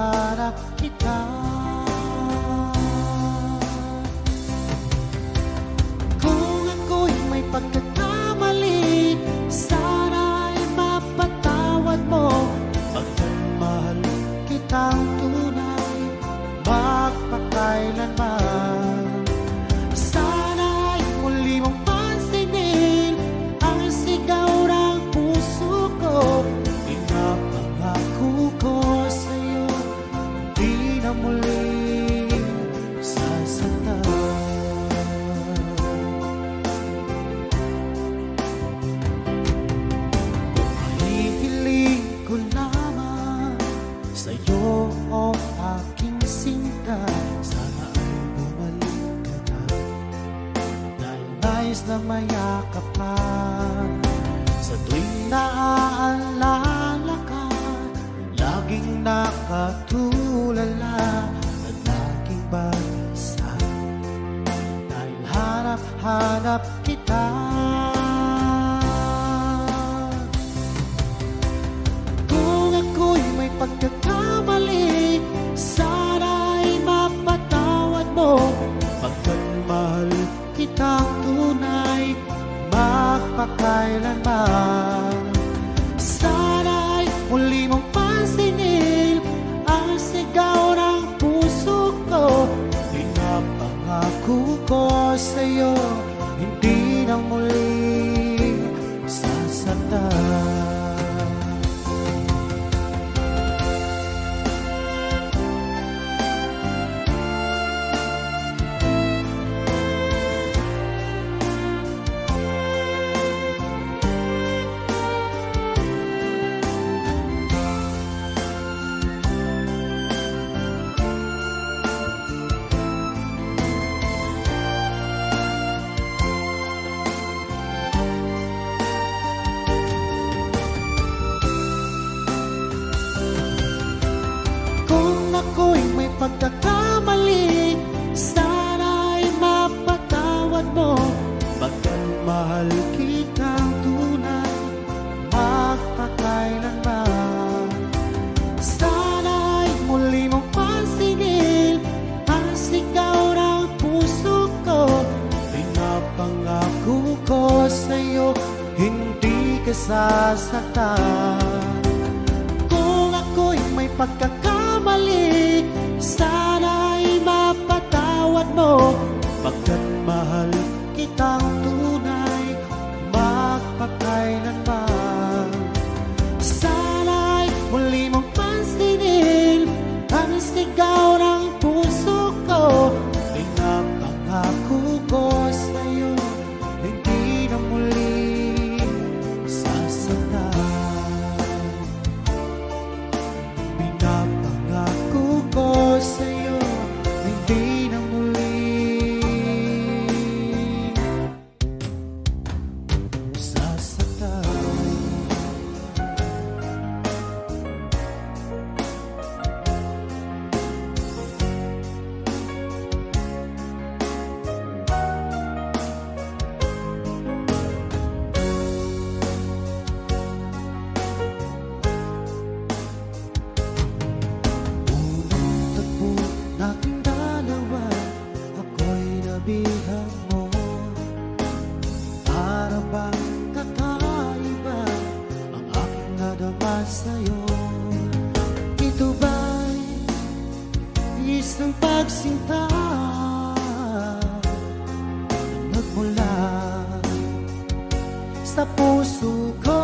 hanap kita. Kung ako'y may pagkakamali, sana'y mapatawad mo. Pagkat mahal kitang tunay, magpakailanman. Sana'y muli mong pansinin ang sigaw ng puso ko. Pinapangako ko sa'yo, di na muling sasaktan. Mahihiling ko lamang sa'yo o aking sinta. Sana ay bumalik ka na, dahil nais na mayakap ka. Sa tuwing naaalala ka, laging nakatulala at laging mag-isa, dahil hanap-hanap kita. Kung ako'y may pagkakamali, sana'y mapatawad mo. Pagkat mahal kitang tunay, magpakailanman. Sana'y muli mong pansinin ang sigaw ng puso ko. Pinapangako ko sa'yo, hindi na muli sasaktan. Ako'y may pagkakamali, sana'y mapatawad mo. Pagkat mahal kitang tunay, magpakailanman. Sana'y muli mong pansinin ang sigaw ng puso ko. Pinapangako ko sa'yo, hindi ka sasaktan. Kung ako'y may pagkakamali, sana'y mapatawad mo. Pagkat mahal kitang tunay, magpakailanman. Sana'y muli mong pansinin ang sigaw ng puso ko. Pinapangako ko sa'yo, hindi na muli sasaktan. Pinapangako ko sa'yo, hindi na muling sasaktan. Nating dalawa, ako'y nabihan mo. Para bang kakaiba ang aking nadama sa'yo? Ito ba'y isang pagsinta na nagmula sa puso ko?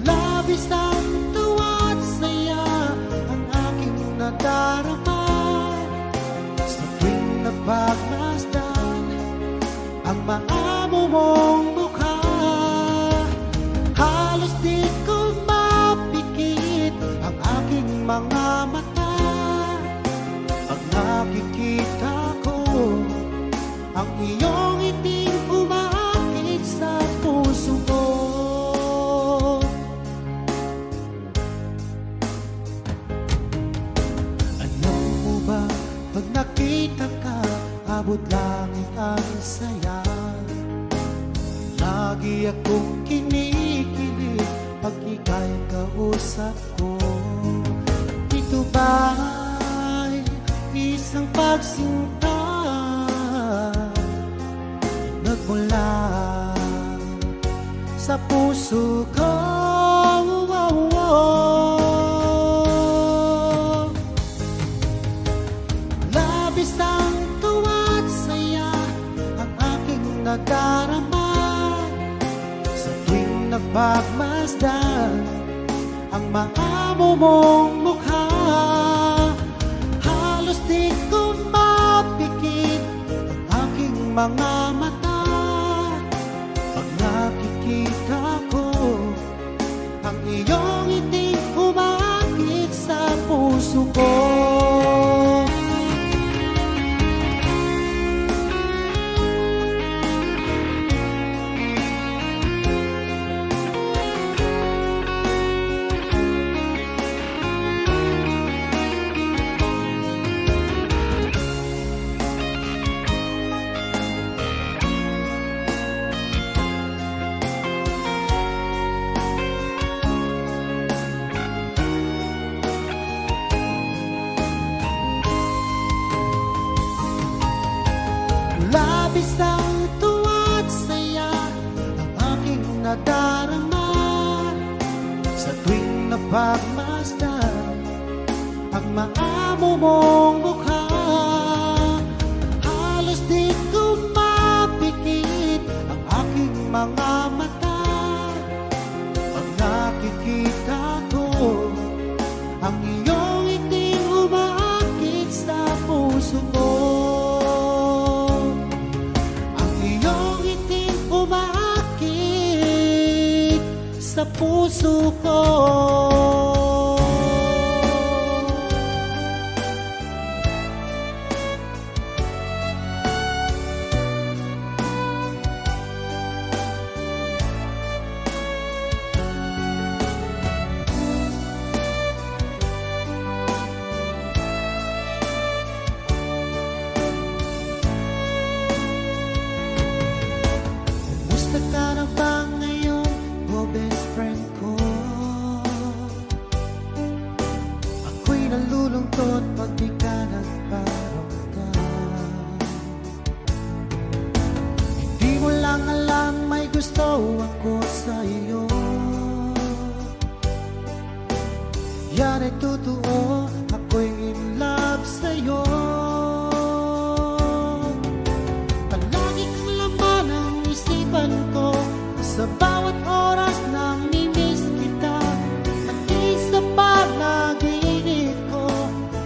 Labis ang tuwa at saya ang aking nadarama sa tuwing napagmasdan ang maamo mong mukha. Halos di ko mapikit ang aking mga mata pag nakikita ko ang iyong iting umaakit sa puso ko. Pag nakita ka, abot langit ang saya. Lagi Lagi akong kinikilig pag ika'y kausap ko. Ito ba'y isang pagsinta nagmula sa puso ko? Labis ang tuwa at saya ang aking nadarama sa tuwing napagmasdan ang maamo mong mukha. Halos di ko mapikit ang aking mga mata pag nakikita ko ang iyong iting umakit sa puso ko. Labis ang tuwa at saya ang aking nadarama sa tuwing napagmasdan ang maamo mong mukha. Halos di ko mapikit ang aking mga mata pag nakikita ko ang iyong iting umaakit sa puso ko. Sa puso ko. Kumusta ka na ba ngayon, o best friend ko? Ako'y nalulungkot pag di ka nagparamdam. Hindi mo lang alam may gusto ako sa iyo. Yan ay totoo, ako'y in love sa iyo. Palagi kang laman ang isipan ko sa bawat oras na mimiss kita. At di sa panaginip ko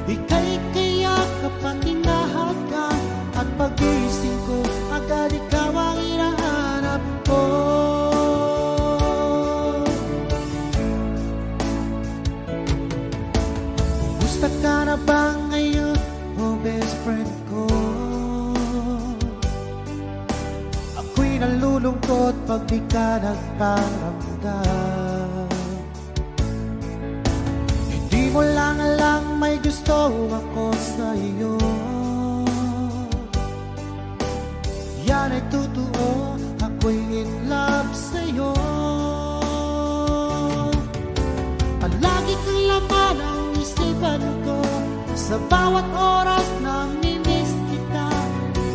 ika'y kayakap at hinahagan, at pagising ko agad ikaw ang hinahanap ko. Kumusta ka na ba ngayon, o best friend ko? Ako'y nalulungkot pag di ka nagparamdam. Hindi mo lang alam may gusto ako sa iyo. Yan ay totoo, ako'y in love sa iyo. Palagi kang laman ang isipan ko sa bawat oras na mimiss kita.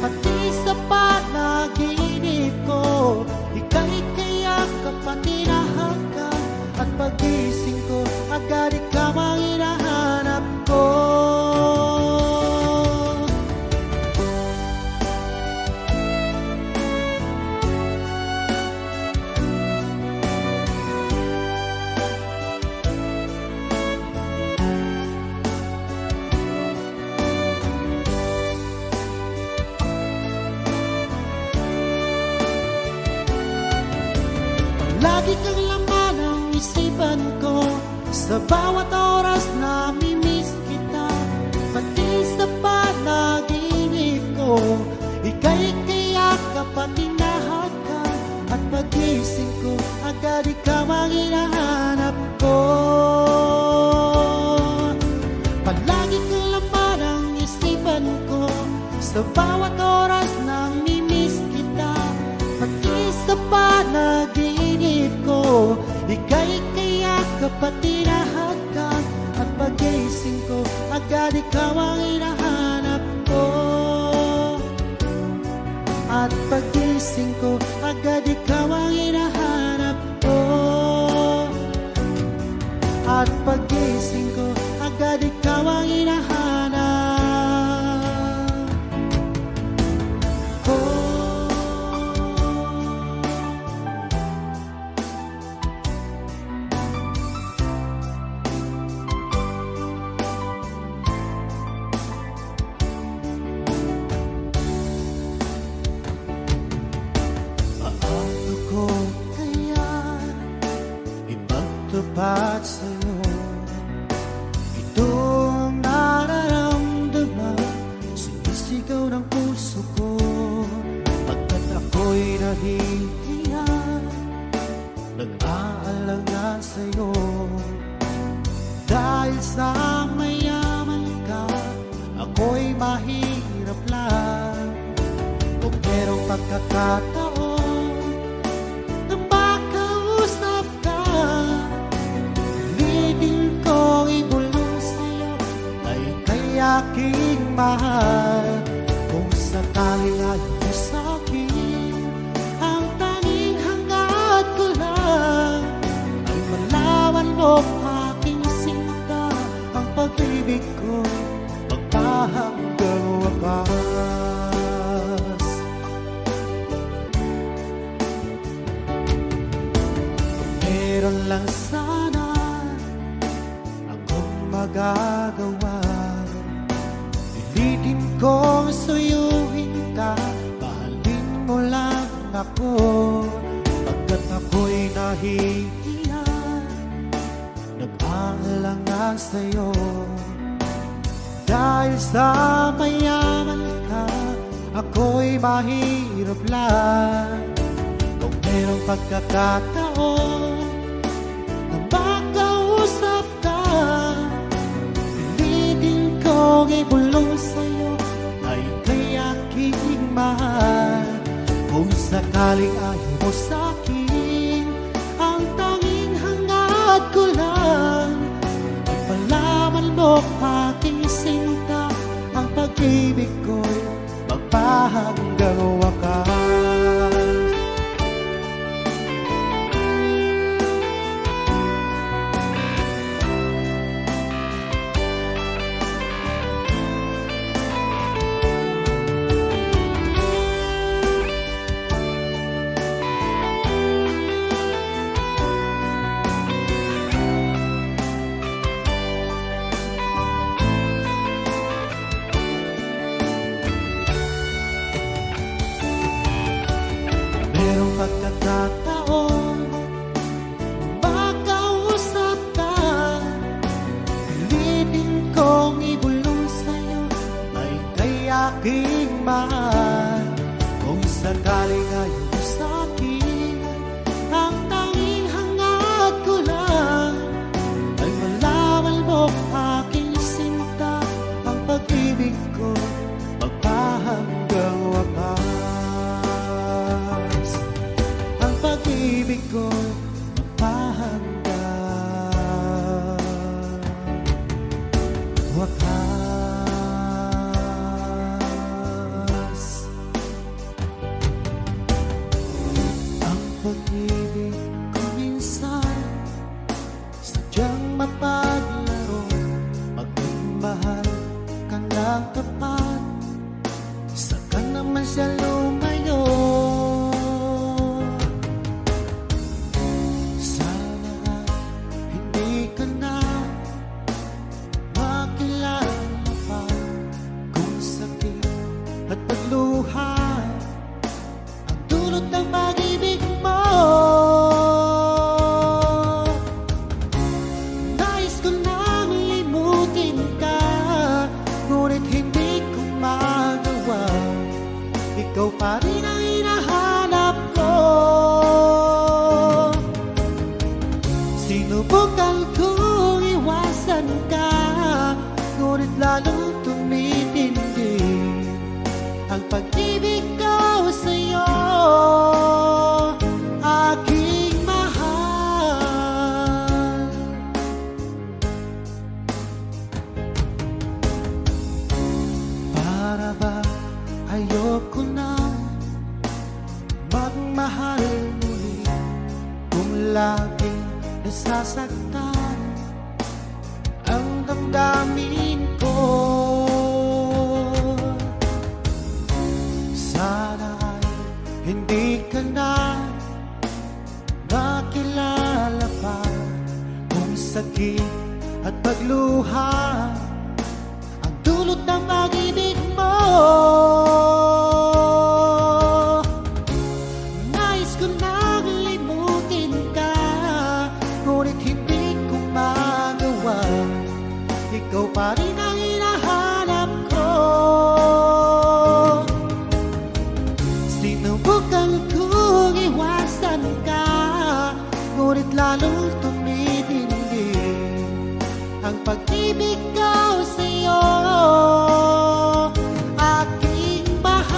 Pati sa panaginip ko ika'y kayakap at hinahagan, at pagising ko agad ikaw ang hinahanap ko. Lagi kang laman ang isipan ko sa bawat oras na mimiss kita. Pati sa panaginip ko ika'y kayakap at hinahagan, at pagising ko agad ikaw ang hinahanap ko. Palagi kang laman ang isipan ko sa bawat oras na mimiss kita. Pati sa panaginip ko, ika'y kayakap at tinahagkan. At pagising ko, agad ikaw ang hinahanap ko. At pagising ko, agad ikaw ang hinahanap ko. At pagising ko, agad ikaw ang hinahanap ko. Paano ko kaya ipagtapat sa'yo itong nararamdaman, sinisigaw ng puso ko, pagkat ako'y nahihiya, nag-aalangan sa'yo. Dahil sa mayaman ka, ako'y mahirap lang. Kung merong pagkakataon na makausap ka, pilitin kong ibulong sa'yo ay kay aking mahal. Kung sakaling ayaw mo sa'kin, ang tanging hangad ko lang ay malaman mo aking sinta, ang pag-ibig ko magpahanggang wakas. Kung meron lang sana akong magagawa, pilitin kong suyuin ka, mahalin mo lang ako, pagkat ako'y nahihiya, nag-aalangan sa'yo. Dahil sa mayaman ka, ako'y mahirap lang. Kung merong pagkakataon na makausap ka, pilitin kong ibulong sa'yo ay kay aking mahal. Kung sakaling ayaw mo sa'kin, ang tanging hangad ko lang ay malaman mo aking sinta, ang pag-ibig ko'y magpahanggang wakas. Merong pagkakataon makausap ka, pilitin kong ibulong sa'yo ay kay aking mahal. Kung sakaling ayaw mo sa'kin, ang tanging hangad ko lang ay malaman mo aking sinta, ang pag-ibig ko magpahanggang wakas. Ang pag-ibig ko magpahanggang wakas. Ang pag-ibig ko minsan sadyang mapaglaro, magmahal ka ng tapat, saka naman siya lumayo. Sana hindi ka na makilala pa, kung sakit at pagluha ang dulot ng pag-ibig mo. Nais ko nang limutin ka, ngunit hindi ko magawa. Ikaw pa rin ang hinahanap ko. Sinubukan kong iwasan ka, ngunit lalong tumitindi ang pag-ibig ko sa'yo. mahal muli kung laging nasasaktan ang damdamin ko. Sana ay hindi ka na makilala pa kung sakit at pagluha ang dulot ng pag-ibig mo. Nais ko nang limutin ka, ngunit hindi ko magawa. Ikaw pa rin ang hinahanap ko. Sinubukan kong iwasan ka, ngunit lalong tumitindi ang pag-ibig ko sa'yo, aking mahal.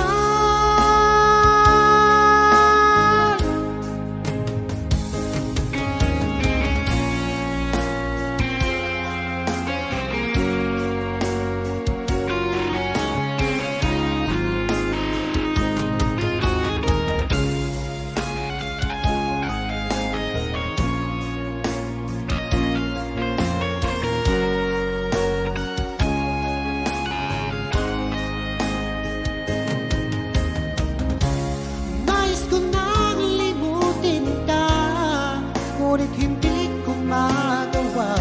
Ngunit hindi ko magawa.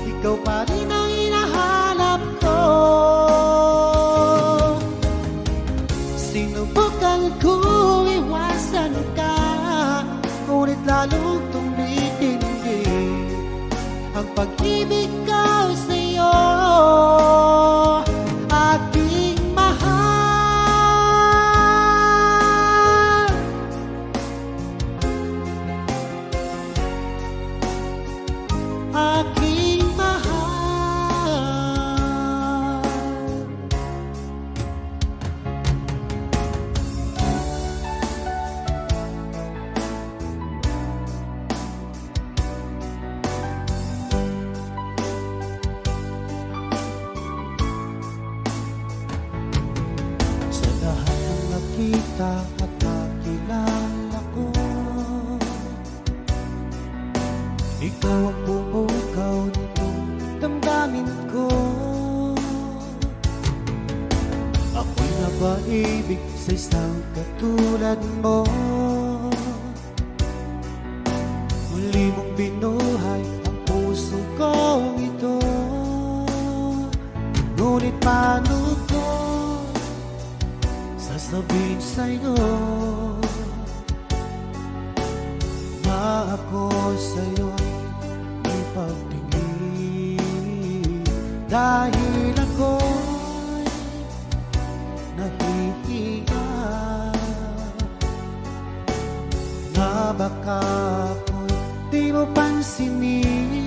Ikaw pa rin ang hinahanap ko. Sinubukan kong iwasan ka, ngunit lalong tumitindi ang pag-ibig ko sa'yo, aking mahal. Aking mahal. Sa lahat ng nakita at nakilala ko, ikaw ang bumugaw nitong damdamin ko. Ako'y napaibig sa isang katulad mo. Muli mong binuhay ang puso kong ito. Ngunit paano ko sasabihin sa'yo na ako sa'yo'y may pagtingin, dahil ako'y nahihiya na baka ako'y di mo pansinin.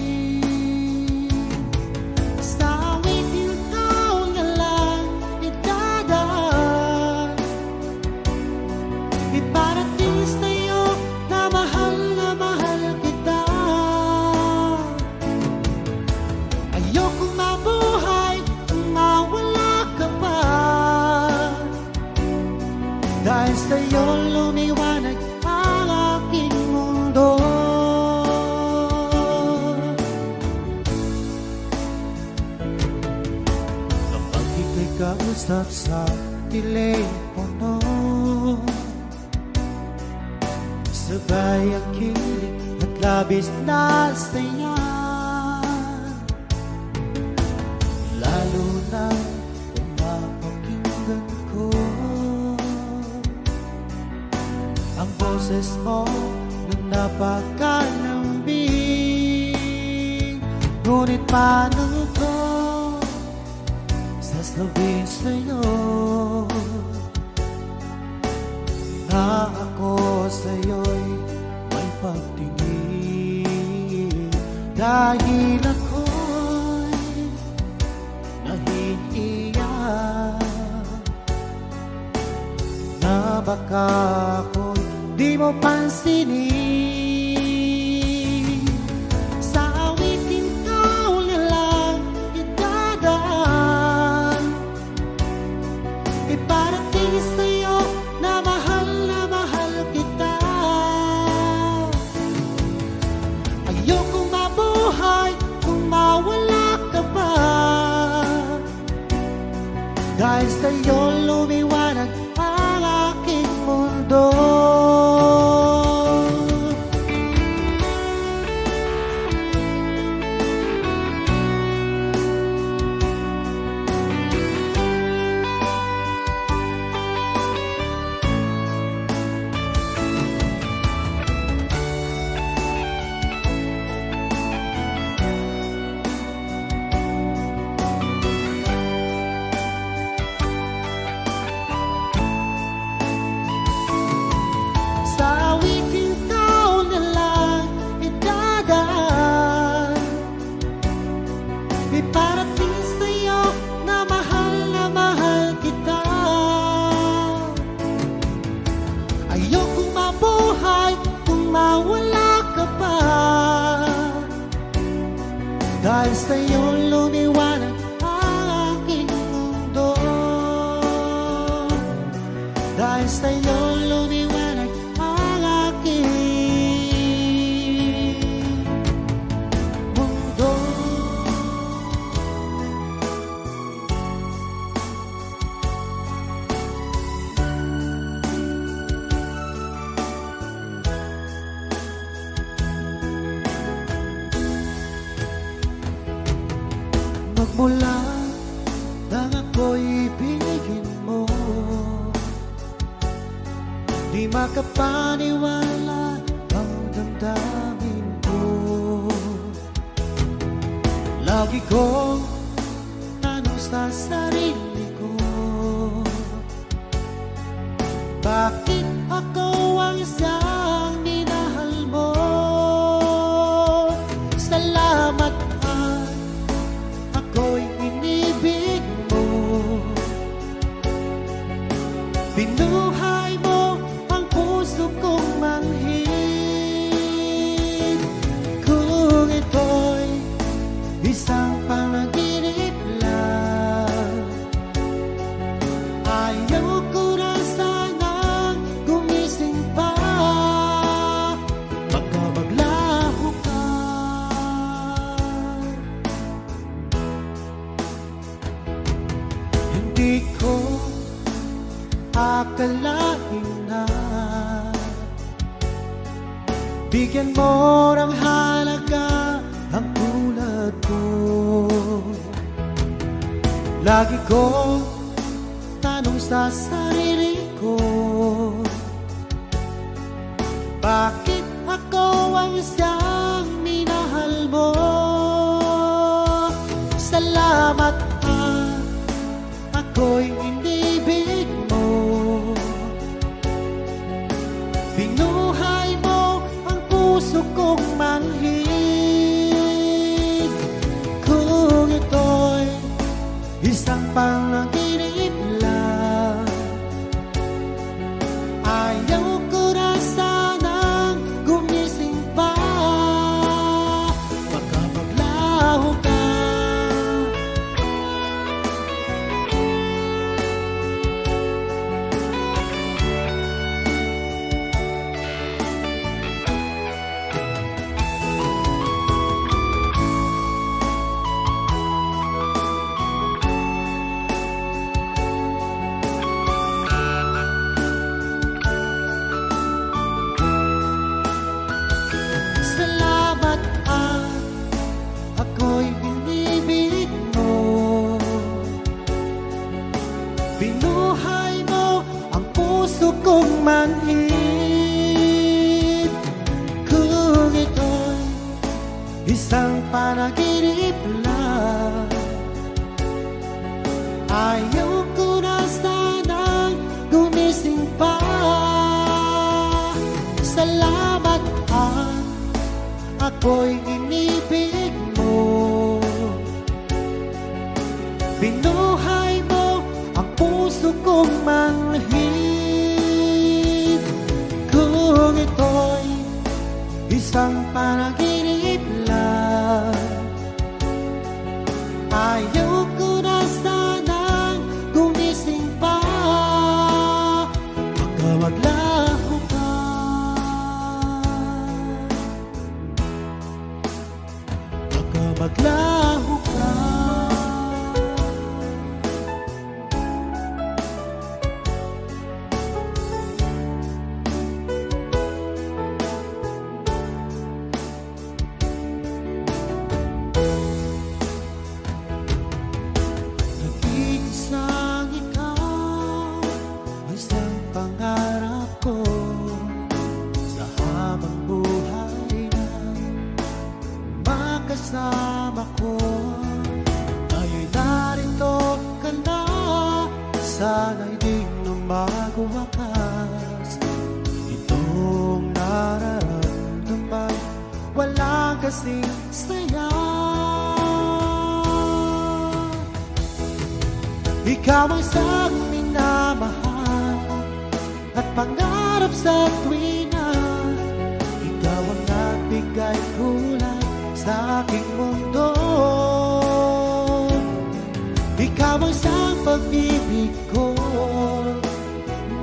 Sa awitin ikaw na lang idadaan, iparating sa'yo na mahal kita. Ayokong mabuhay kung mawala ka pa, dahil sa'yo lumiwanag ang aking mundo. Kapag ika'y kausap sa telepono, sabay ang kilig at labis na saya, lalo na kung mapakinggan ko ang boses mo na napakalambing. Ngunit paano ko sasabihin sa'yo na ako sa'yo'y may pagtingin, dahil ako'y nahihiya na baka ako'y di mo pansinin. Sa awitin ikaw na lang idadaan, iparating sa'yo na mahal kita. Dahil sa'yo lumiwanag ang aking mundo. Dahil sa'yo lumiwanag ang aking mundo. Magmula nang ako'y ibigin mo, di makapaniwala ang damdamin ko. Lagi kong tanong sa sarili ko, bakit ako ang isang minahal mo? Salamat at ako'y inibig mo. Binuhay mo ang puso kong manhid. Kung ito'y isang panaginip lang, ayaw ko na sanang gumising pa. Baka maglaho ka. Hindi ko akalain na bigyan mo ng halaga ang tulad ko. Lagi ko tanong sa sarili ko, bakit ako ang isang minahal mo? Salamat at ako'y inibig mo. Binuhay mo ang puso kong manhid. Kung ito'y isang panaginip lang, ayaw ko na sanang gumising pa. Baka maglaho ka. Salamat at ako'y inibig mo. Binuhay mo ang puso kong manhid. Kung ito'y isang panaginip lang, ayaw ko na sanang gumising pa. Salamat at ako'y inibig mo. Binuhay mo ang puso kong manhid. Kung ito'y isang panaginip lang, ayaw ko na sanang gumising pa. Baka maglaho ka. Baka maglaho ka. Nag-iisang ikaw, isang pangarap ko sa habang buhay na makasama ko. Ngayon'y narito ka na, sana'y di na magwakas. Itong nararamdaman, wala kasing saya. Ikaw ang isang minamahal at pangarap sa tuwina. Ikaw ang nagbigay kulay sa aking mundo. pag-ibig ko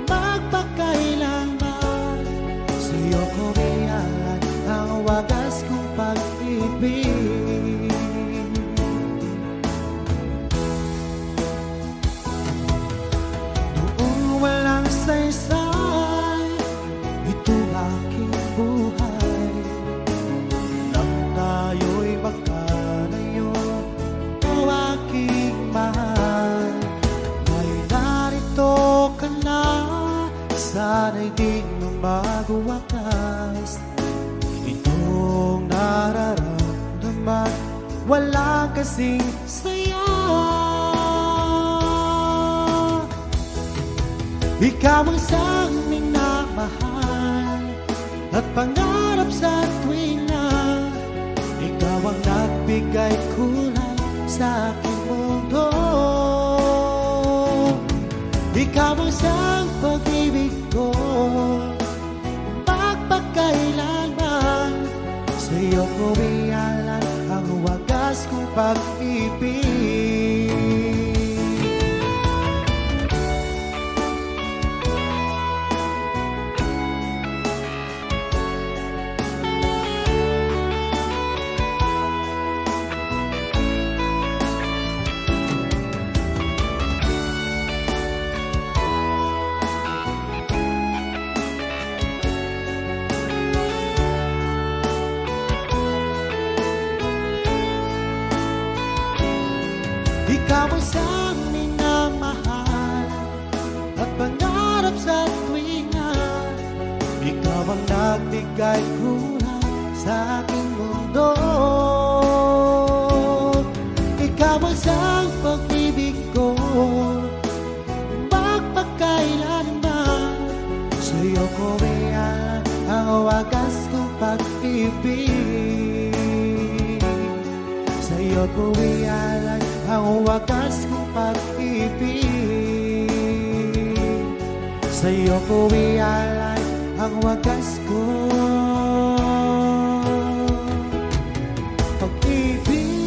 magpakailanman. Sa'yo ko iyan ang wagas kong pag-ibig. Noong walang saysay, ito'y aking buhay. Nang tayo'y magkalayo, o aking mahal, ngayon narito ka na. Sana'y di mo magwakas itong nararamdaman, wala kasing saya. Ikaw ang siyang minamahal at pangarap sa tuwing na ikaw ang nagbigay kulay sa aking mundo. Ikaw ang siyang pag-ibig ko magpakailanman. Sa'yo ko iyalan ang wagas kong pag-ibig. Ikaw ang siyang minamahal at pangarap sa tuwinga. Ikaw ang nagbigay kulay sa aking mundo. Ikaw ang siyang pag-ibig ko magpakailanman. Sa'yo ko iyan ang wagas kong pag-ibig. Sa'yo ko iyan ang wagas kong pag-ibig. Sa'yo ko ialay ang wagas kong pag-ibig.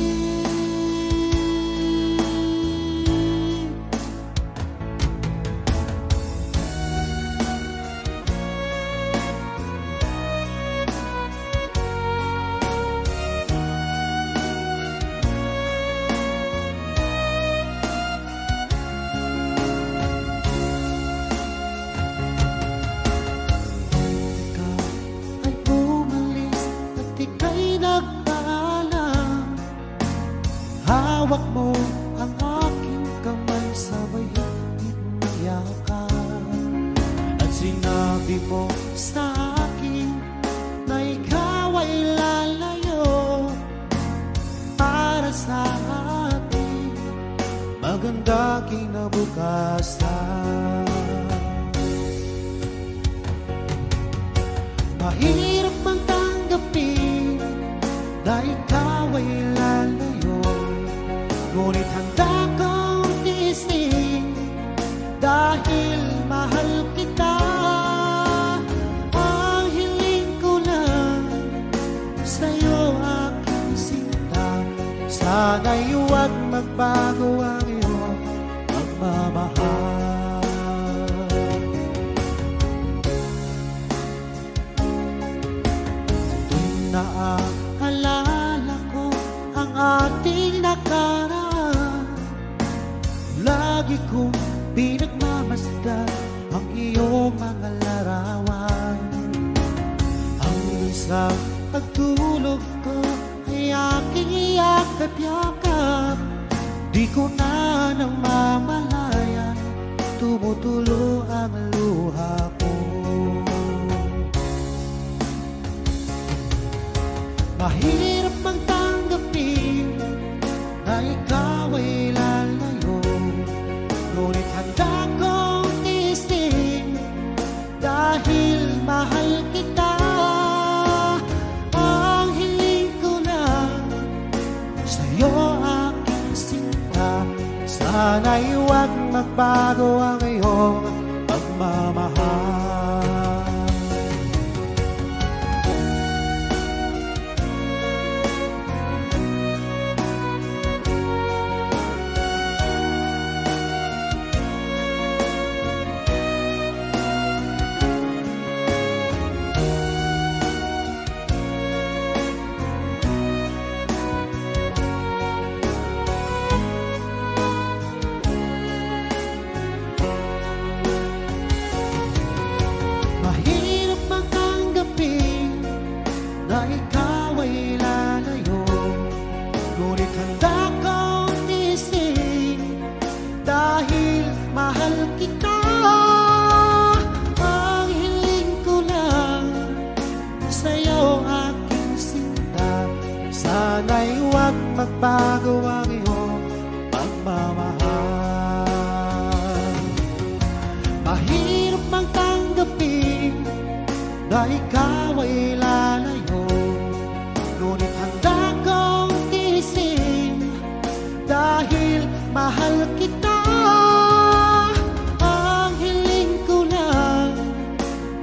Hawak mo ang aking kamay, sabay niyakap. At sinabi mo sa akin na ikaw ay lalayo para sa ating maganda kinabukasan. Mahirap mang tanggapin na ikaw ay lalayo, ngunit handa kong tiisin dahil mahal kita. Ang hiling ko lang sa'yo aking sinta, sana'y huwag magbago ang iyong pagmamahal. Tuwing naaalala ko ang ating nakaraan, lagi kong pinagmamasdan ang iyong mga larawan. Hanggang sa pagtulog ko ay aking iyakap-yakap, di ko na namamalayan, tumutulo ang luha ko. Mahirap mang tanggapin na ikaw ay lalayo, ngunit handa kong tiisin dahil mahal kita. Ang hiling ko lang sa'yo aking sinta, sana'y huwag magbago ang iyong pagmamahal. ikaw ay lalayo. Ngunit handa kong tiisin dahil mahal kita. Ang hiling ko lang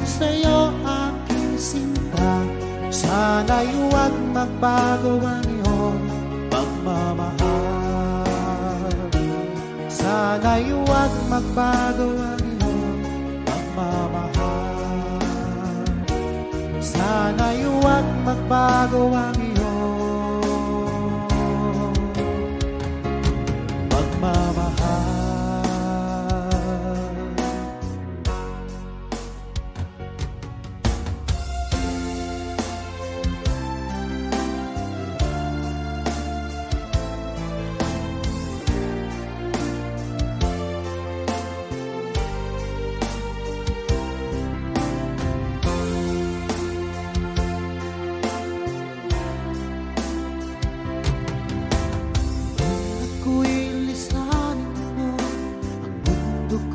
sa'yo aking sinta. Sana'y huwag magbago ang iyong pagmamahal. Sana'y huwag magbago ang iyong pagmamahal. Sana'y huwag magbago ang iyong pagmamahal.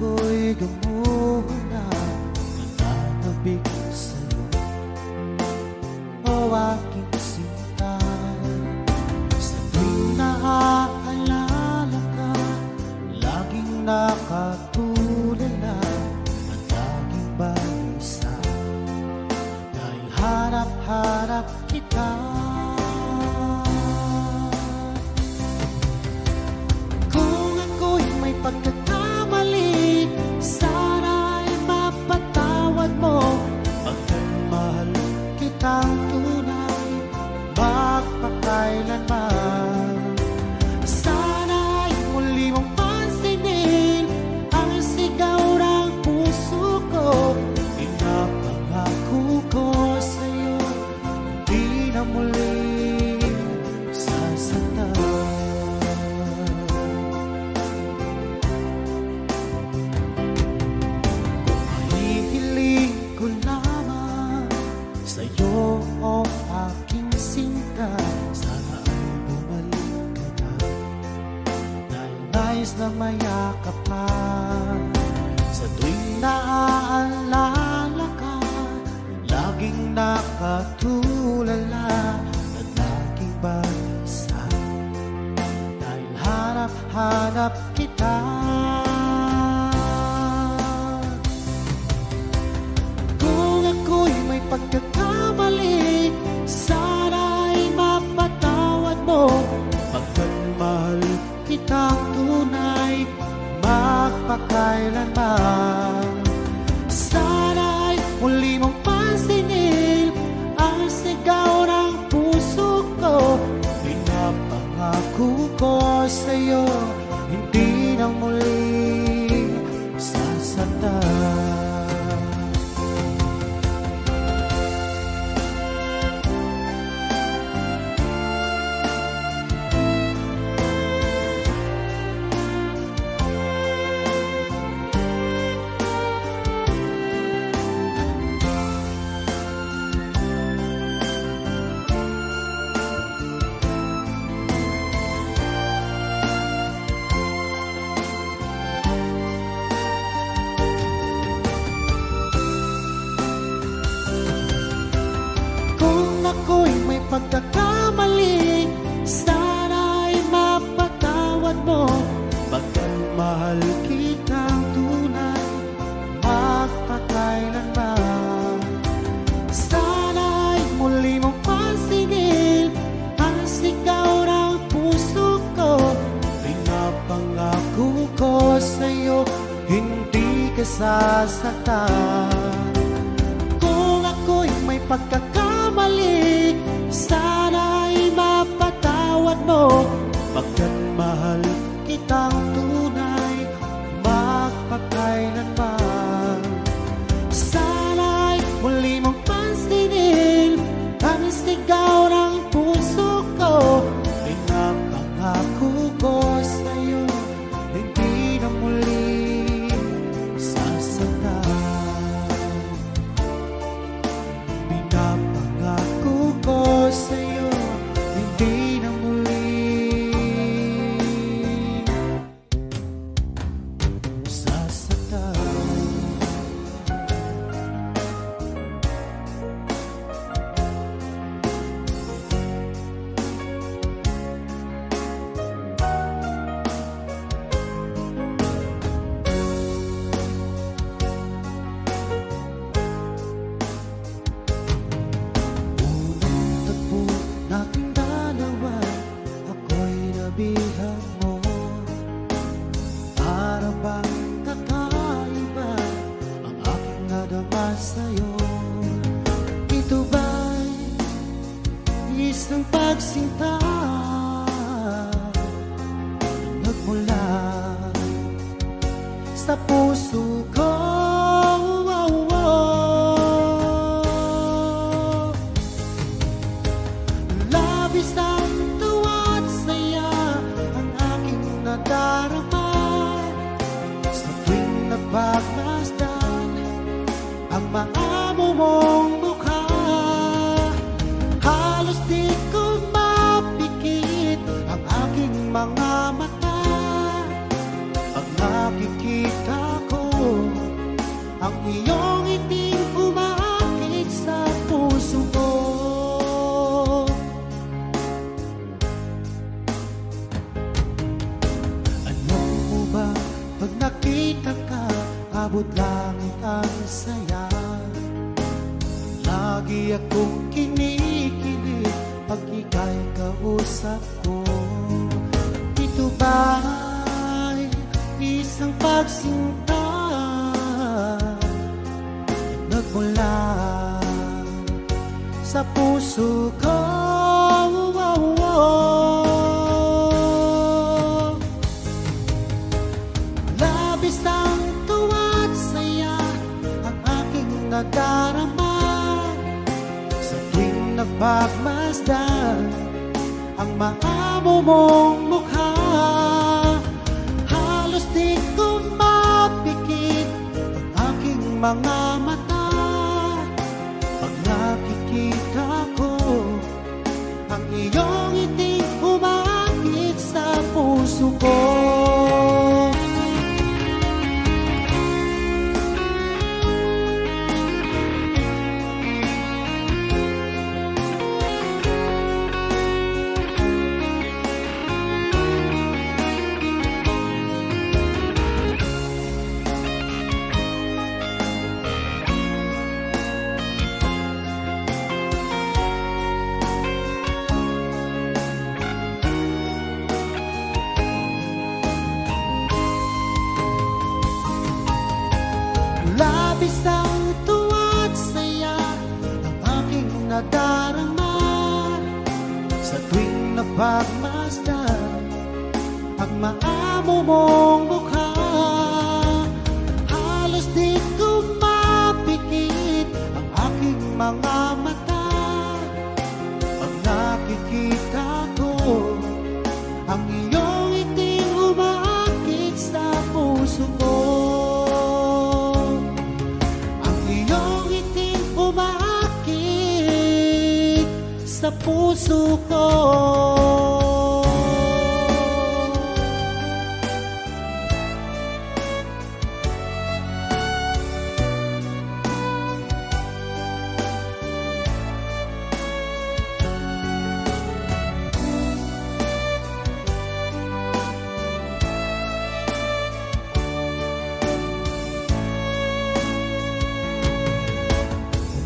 Ko'y gumuna, nagtatapik sa'yo, o aking sinta. Sa tuwing naaalala ka, laging nakatulala at laging balisa. Dahil hanap-hanap kita. Kung ako'y may pagkakamali, sana'y mapatawad mo. Pagkat mahal kitang tunay, magpakailanman. Sana'y muli mong pansinin ang sigaw ng puso ko. Pinapangako ko sa'yo, di na muli sasaktan. Sa'yo o aking sinta, sana ay bumalik ka na. Dahil nais na mayakap ka. Sa tuwing naaalala ka, laging nakatulala at laging balisa. Dahil hanap-hanap kita. Kung ako'y may pagkakamali, sana'y mapatawad mo. Pagkat mahal kitang tunay, magpakailanman. Sana'y muli mong pansinin ang sigaw ng puso ko. Pinapangako ko sa'yo, hindi na muli sasaktan. Ako'y may pagkakamali, sana'y mapatawad mo. Pagkat mahal kitang tunay, magpakailanman. Sana'y muli mong pansinin ang sigaw ng puso ko. Pinapangako ko sa'yo, hindi ka sasaktan. Kung ako'y may pagkakamali, sana'y mapatawad mo. Pagkat mahal kitang tunay, magpakailanman. Sana'y muli mong pansinin ang sigaw ng puso ko. Pinapangako ko sa'yo, hindi na muli sasaktan. Pinapangako ko sa'yo, hindi na muli pagsinta nagmula sa puso ko. Labis ang tuwa at saya ang aking nadarama sa tuwing nagpagmasdan ang maamo mong mukha. Halos di ko mapikit ang aking mga mata pag nakikita ko ang iyong iting umaakit sa puso ko. Pag nakita ka, abot langit ang saya. Lagi akong kinikilig pag ika'y kausap ko. Ito ba'y isang pagsinta nagmula sa puso ko? Labis ang tuwa at saya ang aking nadarama sa tuwing nagpagmasdan ang maamo mong mukha. Halos di ko mapikit ang aking mga mata pag nakikita ko ang iyong iting umaakit sa puso ko. Labis ang tuwa at saya ang aking nadarama sa tuwing napagmasdan ang maamo mong mukha. Halos di ko mapikit ang aking mga mata pag nakikita ko ang iyong iting umaakit sa puso ko. Umaakit sa puso ko.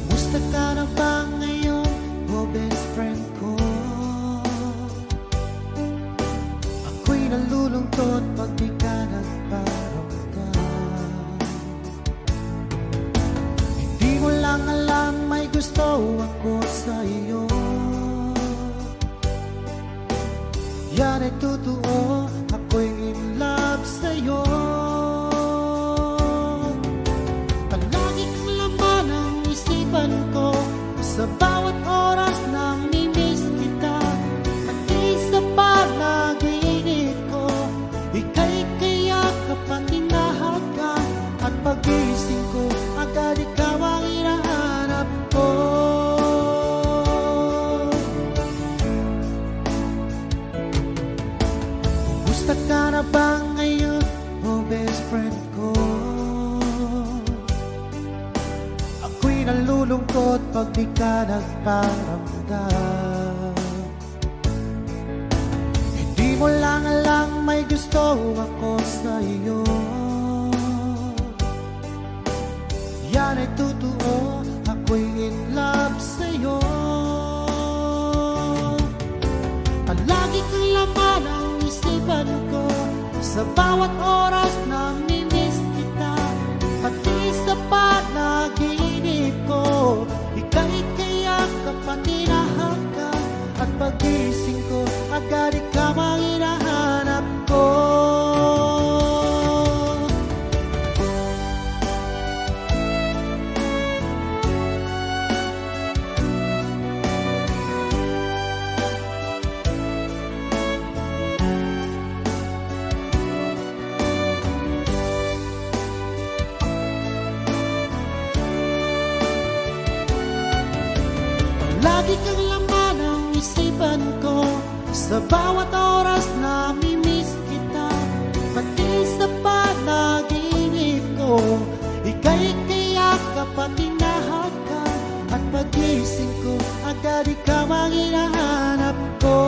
Kumusta ka na ba ngayon, o best friend ko? Ako'y nalulungkot pag di ka nagparamdam. Hindi mo lang alam may gusto ako sa iyo. Yan ay totoo, ako'y in love sa iyo. Palagi kang laman ang isipan ko sa bawat oras na mimiss kita. At di sa panaginip ko, ika'y kayakap at tinahagan. At pagising ko, agad ikaw ang hinahanap ko. Kumusta ka na ba ngayon, oh best friend ko? Ako'y nalulungkot pag di ka nagparamdam. Hindi mo lang alam may gusto ako sa iyo. Yan ay totoo, ako'y in love sa iyo. Palagi kang laman ang isipan ko sa bawat oras na mimiss kita. Pati sa panaginip ko, ika'y kayakap at tinahagan. At pag-isip Palagi kang laman ng isipan ko, sa bawat oras namimiss kita. Pati sa panaginip ko, ika'y kayakap at hinahakan. At pagising ko, agad ikaw ang hinahanap ko.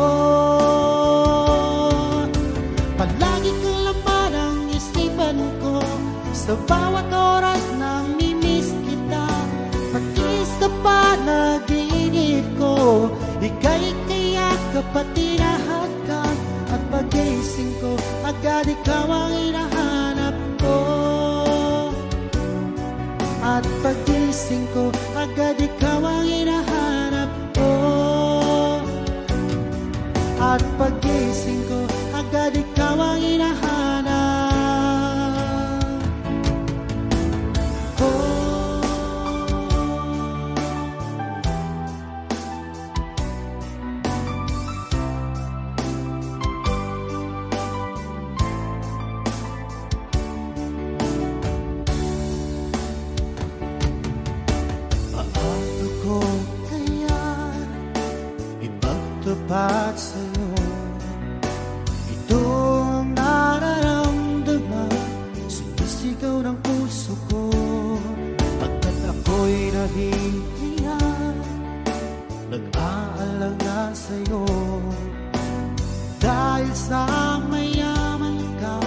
Palagi kang laman ng isipan ko, sa bawat oras namimiss kita. Pati sa panaginip ko, ika'y kayakap at hinahakan. At pagising ko, agad ikaw ang hinahanap ko. At pagising ko, agad ikaw ang hinahanap ko. At pagising ko, agad ikaw ang hinahanap ko. Paano ko kaya ipagtapat sa'yo itong nararamdaman? Sumisigaw ng puso ko pagkat ako'y nahihiya, nag-aalala sa'yo. Dahil sa mayaman ka,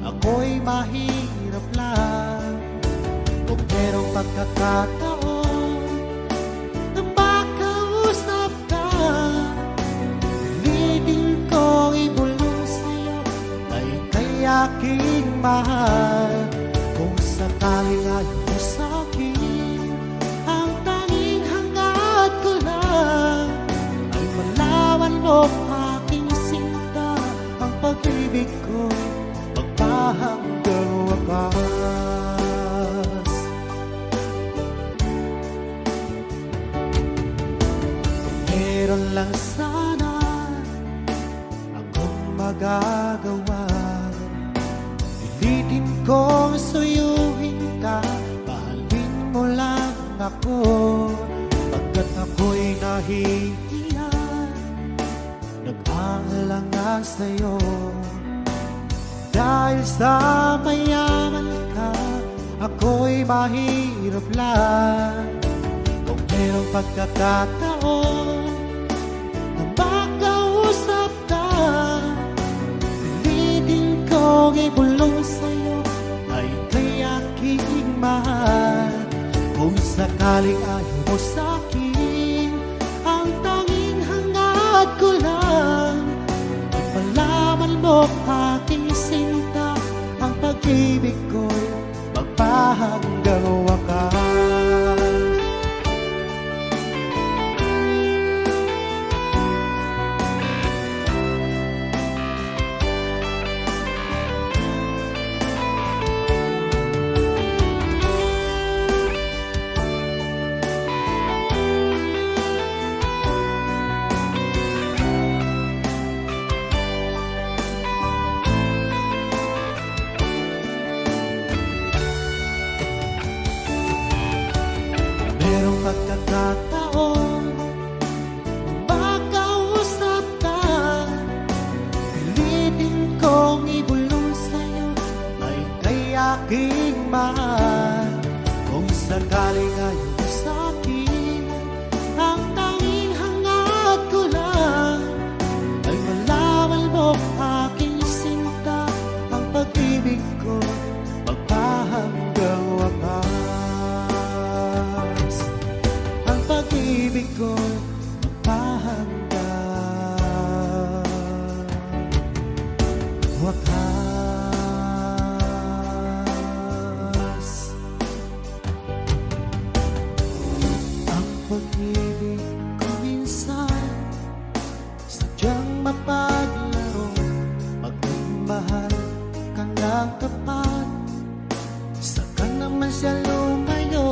ako'y mahirap lang. Kung merong pagkakataon na makausap ka, pilitin kong ibulong sa'yo ay kay aking mahal. Kung sakaling ayaw mo sa'kin, ang tanging hangad ko lang ay malaman mo aking sinta. Ang pag-ibig ko'y magpahanggang wakas. Meron lang sana akong magagawa, pilitin kong suyuin ka, mahalin mo lang ako. Pagkat ako'y nahihiya, nag-aalala sa'yo. Dahil sa mayaman ka, ako'y mahirap lang. Kung merong pagkakataon na makausap ka, pilitin kong ibulong sa'yo ay kay aking mahal. Kung sakaling ayaw mo sa'kin, ang tanging hangad ko lang ay malaman mo aking sinta. Ang pag-ibig ko'y magpahanggang wakas. Merong pagkakataon makausap ka, pilitin kong ibulong sa'yo ay kay aking mahal. Kung sakaling ayaw mo sa'kin, ang tanging hangad ko lang ay malaman mo aking sinta. Ang pag-ibig ko magpahanggang wakas. Ang pag-ibig ko magpahanggang wakas. Ang pag-ibig ko minsan sadyang mapaglaro, magmahal ka ng tapat, saka naman siya lumayo.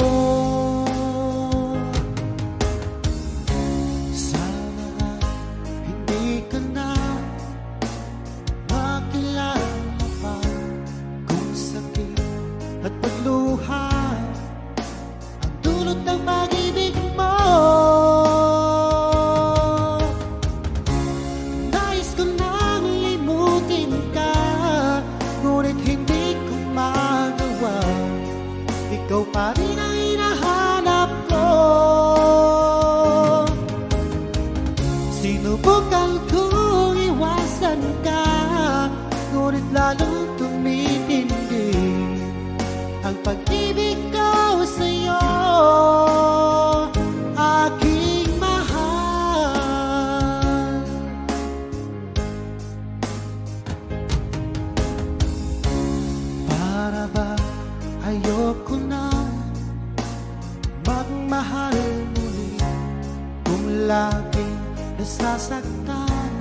laging nasasaktan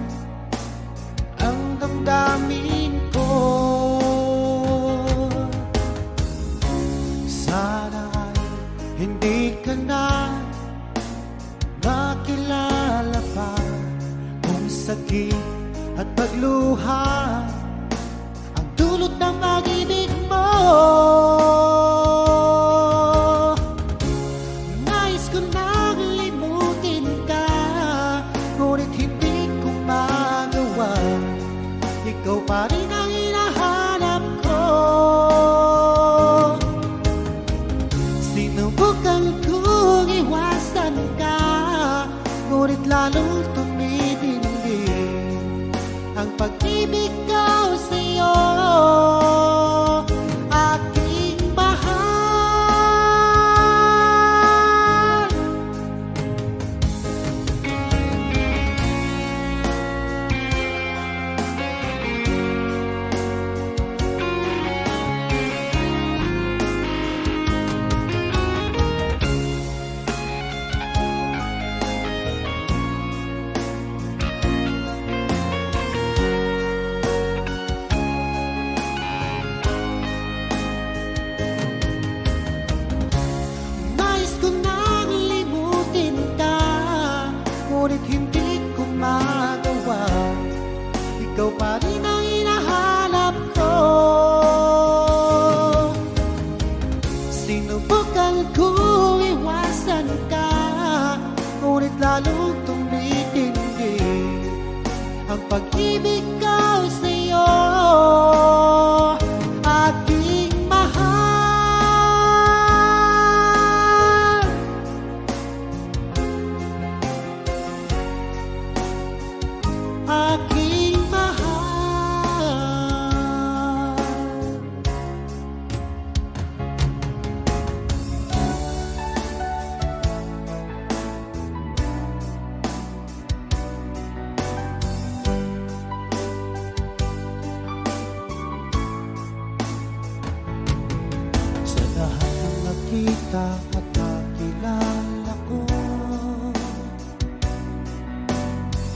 ang damdamin ko. Sana ay hindi ka na makilala pa kung sakit at pagluha ang dulot ng pag-ibig mo. Nais ko nang limutin ka, ngunit hindi ko magawa. Ikaw pa rin ang hinahanap ko. Sinubukan kong iwasan ka, ngunit lalong tumitindi ang pag-ibig ko sa'yo, aking mahal. Ngunit hindi ko magawa. Ikaw pa rin ang hinahanap ko. Sinubukan kong iwasan ka, ngunit lalong tumitindi ang pag-ibig ko sa'yo, aking mahal. Aking mahal. Sa lahat ng nakita at nakilala ko,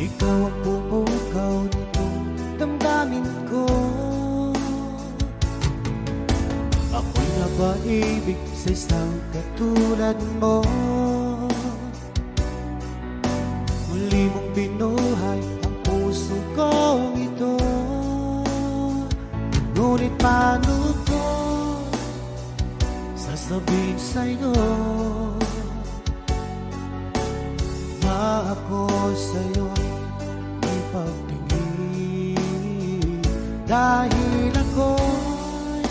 ikaw ang pumukaw nitong damdamin ko. Ako'y napaibig sa isang katulad mo. Muli mong binuhay ang puso kong ito. Ngunit paano ko sasabihin sa'yo na ako sa'yo'y may pagtingin, dahil ako'y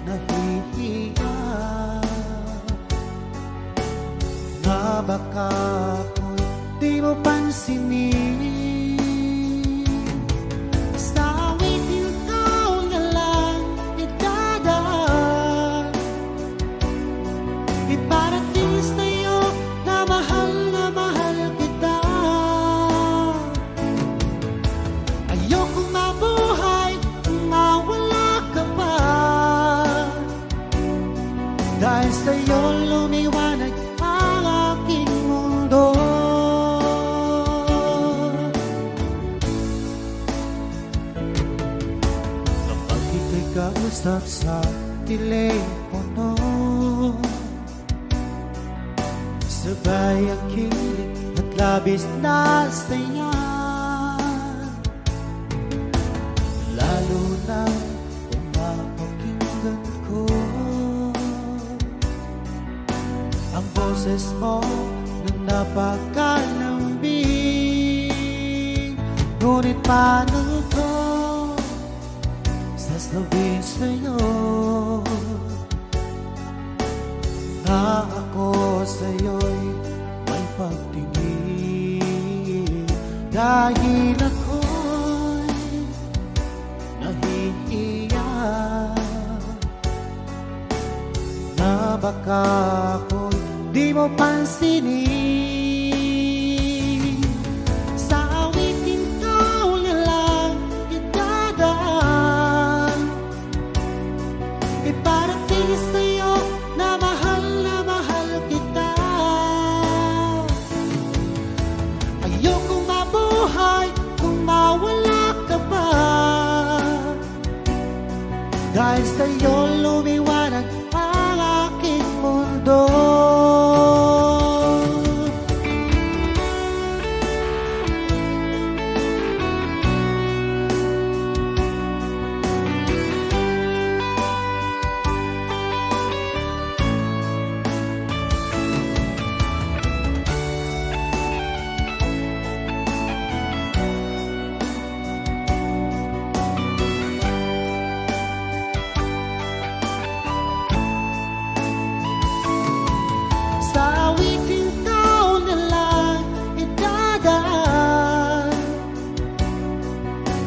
nahihiya na baka ako'y di mo pansinin. Sa awitin ikaw na lang idadaan, iparating sa'yo na mahal kita. Ayokong mabuhay kung mawala ka pa, dahil sa'yo lumiwanag ang aking mundo. Kapag ika'y kausap sa telepono, sabay ang kilig at labis na saya, lalo na kung mapakinggan ko ang boses mo na napakalambing. Ngunit paano ko sasabihin sa'yo na ako sa'yo'y may pagtingin, dahil ako'y nahihiya na baka ako'y di mo pansinin. Sa awitin ikaw na lang idadaan, iparating sa'yo na mahal kita. Dahil sa'yo lumiwanag ang aking mundo. Sa awiting taon na lang idadaan,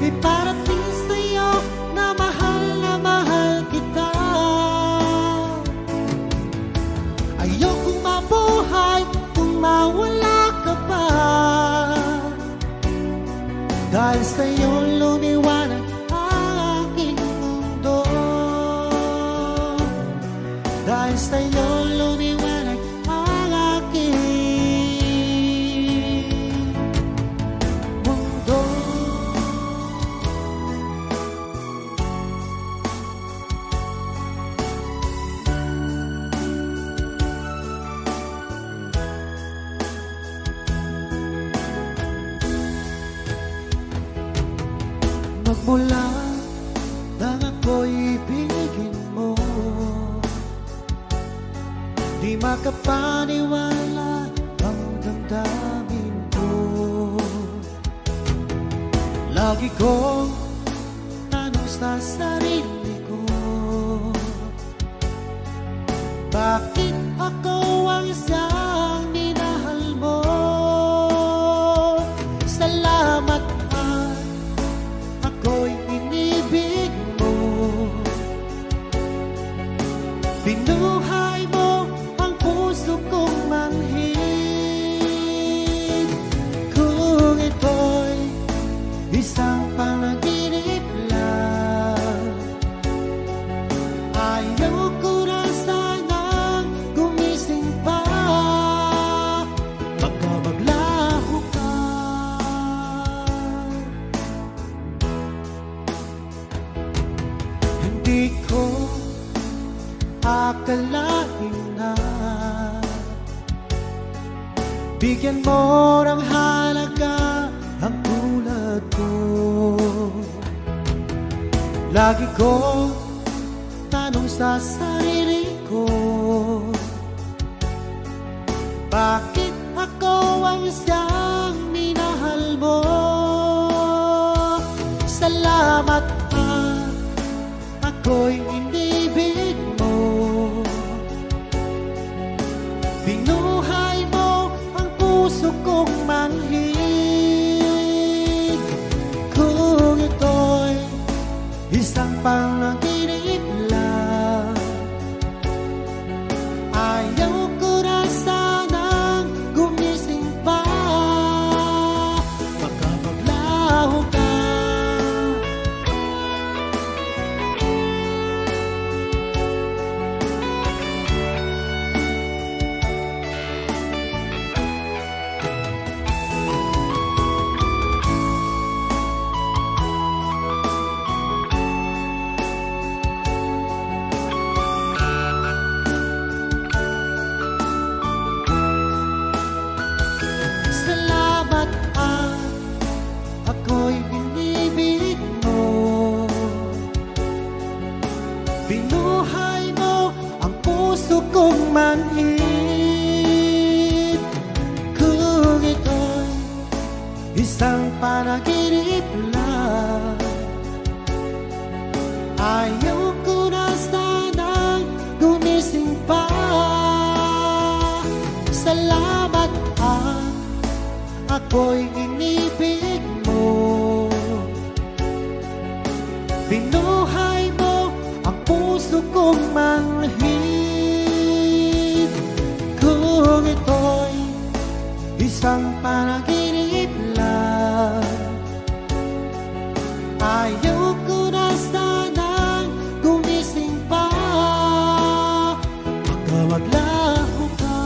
iparating sa'yo na mahal kita. Ayokong mabuhay kung mawala ka pa, dahil sa'yo lumiwanag ang aking mundo. Dahil sa'yo lumiwanag ang aking mundo. Magmula nang ako'y ibigin mo, di makapaniwala ang damdamin ko. Lagi kong tanong sa sarili ko, bakit ako ang isang minahal mo? Salamat at ako'y inibig mo. Binuhay mo ang puso kong manhid. Kung ito'y isang panaginip lang, ayaw ko na sanang gumising pa. Baka maglaho ka. Hindi ko akalain na bigyan mo ng halaga ang tulad ko. Lagi kong tanong sa sarili ko, bakit ako ang isang minahal mo? Salamat at ako'y inibig mo. Binuhay mo ang puso kong manhid. Kung ito'y isang panaginip lang, ayaw ko na sanang gumising pa. Baka maglaho ka. Salamat at ako'y inibig mo. Binuhay mo ang puso kong manhid. Kung ito'y isang panaginip lang, ayaw ko na sanang gumising pa. Salamat at ako'y inibig mo. Binuhay mo ang puso kong manhid. Kung ito'y isang panaginip lang, ayaw ko na sanang gumising pa. Baka maglaho ka.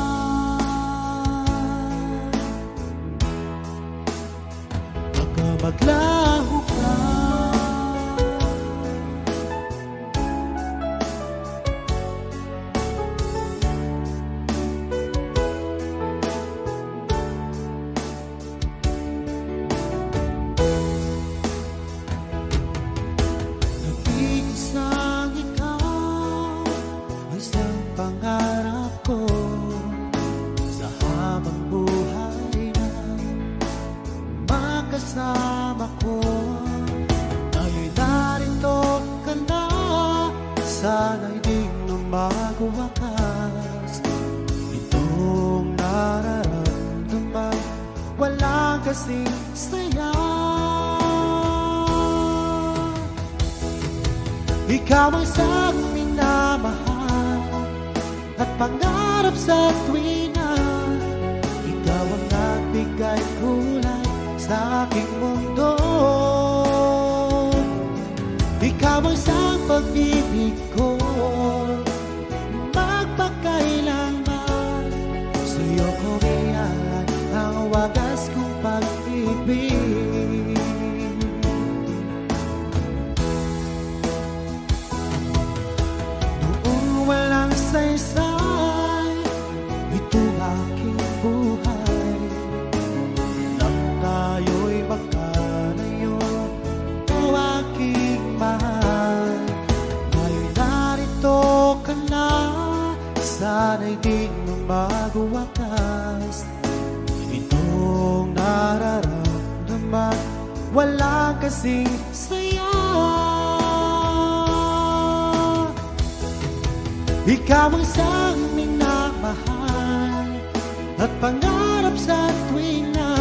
Baka maglaho ka. kasing saya. Ikaw ang siyang minamahal at pangarap sa tuwina. Ikaw ang nagbigay kulay sa aking mundo. Ikaw ang siyang pag-ibig ko, magpakailanman. Sa'yo ko iyalan ang wagas kong pag-ibig. Noong walang saysay, ito aking buhay. Nang tayo'y magkalayo, o aking mahal. Ngayon narito ka na, sana'y di mo magwakas. Itong nararamdaman, wala kasing saya. Ikaw ang siyang minamahal at pangarap sa tuwina.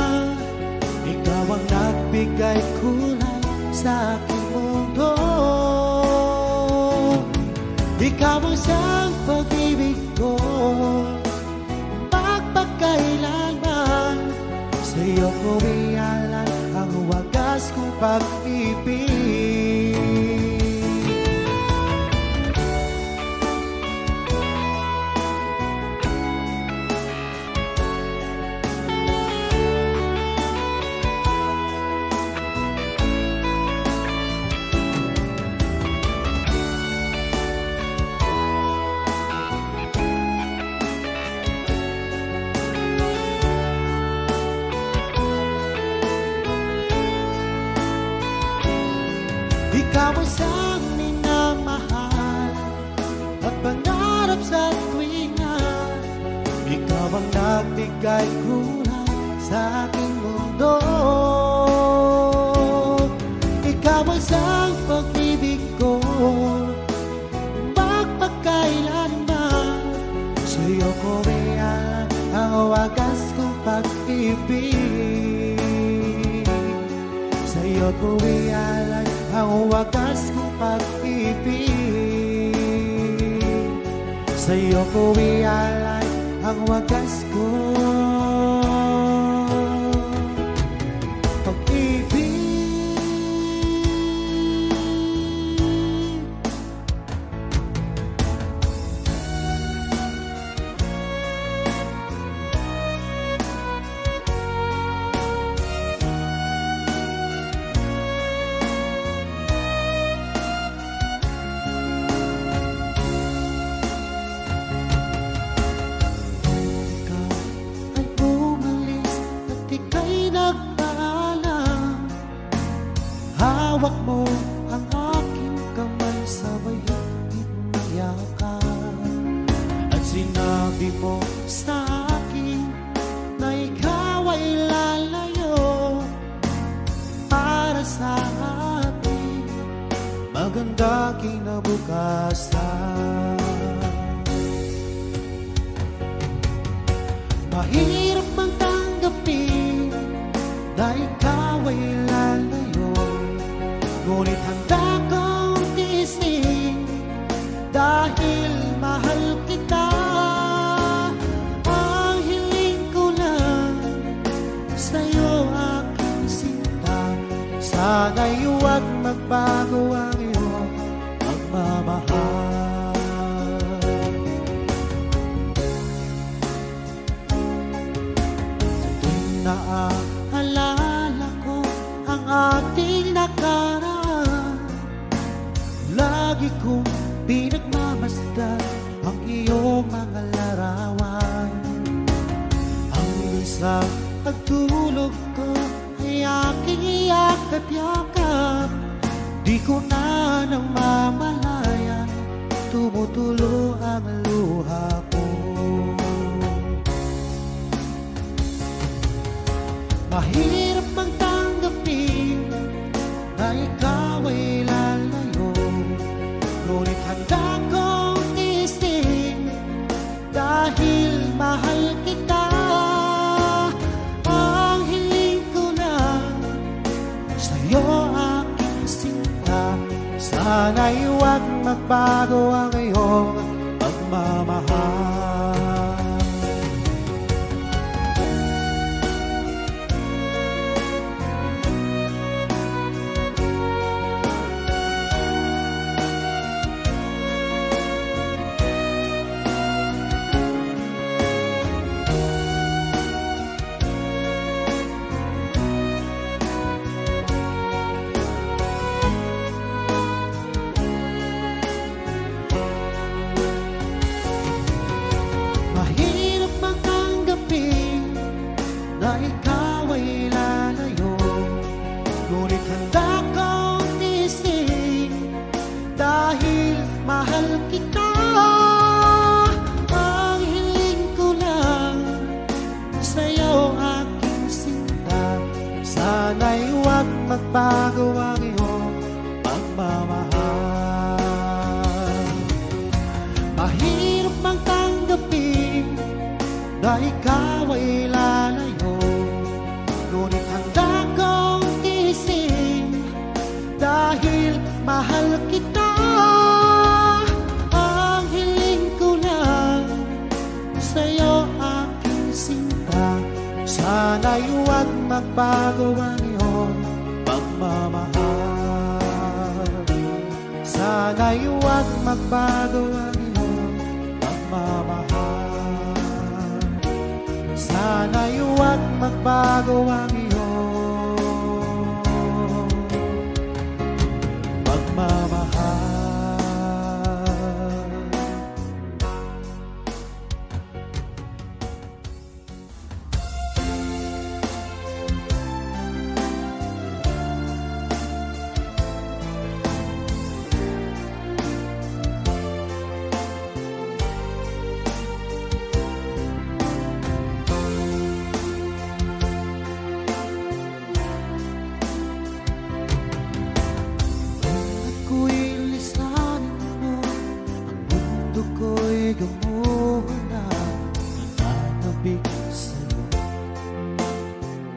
Ikaw ang nagbigay kulay sa aking mundo. Ikaw ang siyang pag-ibig ko, magpakailanman. Sa'yo ko iyalan ang wagas kong pag-ibig. Ikaw ang siyang minamahal at pangarap sa tuwina. Ikaw ang nagbigay kulay sa aking mundo. Ikaw ang siyang pag-ibig ko, magpakailanman. Sa'yo ko iyalan ang wagas kong pag-ibig. Sa'yo ko iyalan ang wagas kong pag-ibig. Sa'yo ko iyalan ang wagas kong pag-ibig. Hawak mo ang aking kamay, sabay higit na yakap. At sinabi mo sa akin na ikaw ay lalayo para sa ating maganda kinabukasan. Mahirap mang tanggapin na ikaw ay lalayo, ngunit handa kong tiisin dahil mahal kita. Ang hiling ko lang sa'yo, aking sinta, sana'y huwag magbago ang iyong pagmamahal. Sa tuwing naaalala ko ang ating nakaraan, lagi kong pinagmamasdan ang iyong mga larawan. Hanggang sa pagtulog ko ay aking iyakap-yakap, di ko na namamalayan, tumutulo ang luha ko. Mahirap mang tanggapin na ikaw ay lalayo, ngunit handa kong tiisin dahil mahal kita. Ang hiling ko Sana'y huwag magbago ang iyong pagmamahal. Na ikaw ay lalayo, ngunit handa kong tiisin dahil mahal kita. Ang hiling ko lang sa'yo aking sinta, sana'y huwag magbago ang iyong pagmamahal. Mahirap mang tanggapin na ikaw ay lalayo, ngunit handa kong tiisin dahil mahal kita. Ang hiling ko lang sa'yo aking sinta, sana'y huwag magbago ang iyong pagmamahal. Sana'y huwag magbago ang iyong pagmamahal. Sana'y huwag magbago ang iyong pagmamahal. Gumuna, nananabig sa'yo,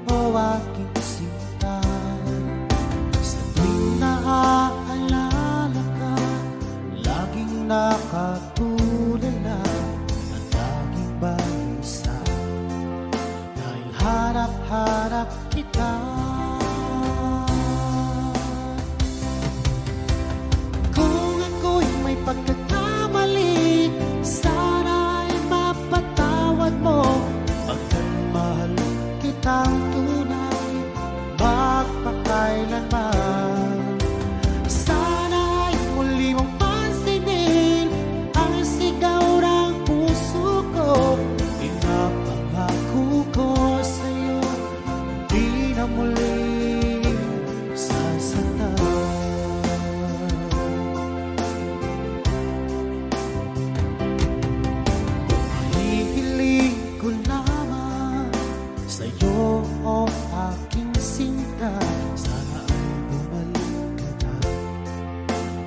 o aking sinta. Sa tuwing naaalala ka, laging nakatulala at laging balisa, dahil hanap-hanap kita. Kung ako'y may pagkakamali, sana'y mapatawad mo. Pagmamahal kitang tunay, magpakailanman. Sana'y muli mong pansinin ang sigaw ng puso ko. Pinapangako ko sa'yo, di na muli sasaktan. Sa'yo o aking sinta, sana ay bumalik ka na,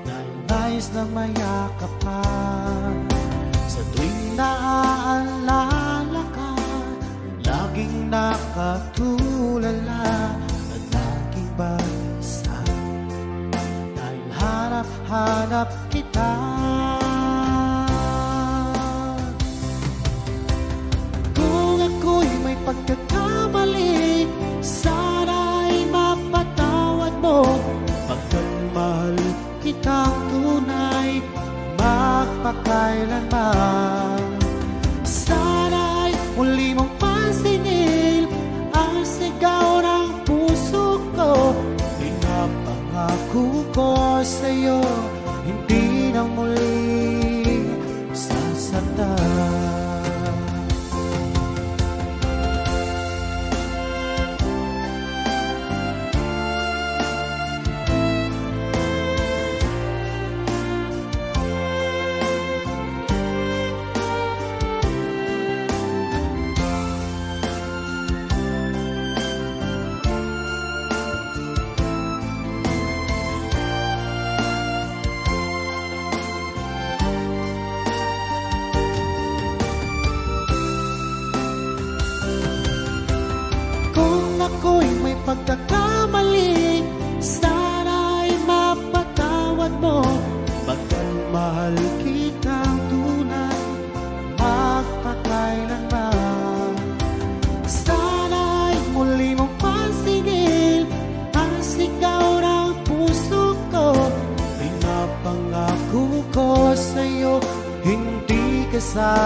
dahil nais na mayakap ka. Sa tuwing naaalala ka, laging nakatulala at laging balisa, dahil hanap-hanap kita. Kung ako'y may pagkakamali, sana'y mapatawad mo. Pagkat mahal kitang tunay, magpakailanman. Sana'y muli mong pansinin ang sigaw ng puso ko. Pinapangako ko sa'yo, hindi na muli sasaktan. Ako'y may pagkakamali, sana'y mapatawad mo.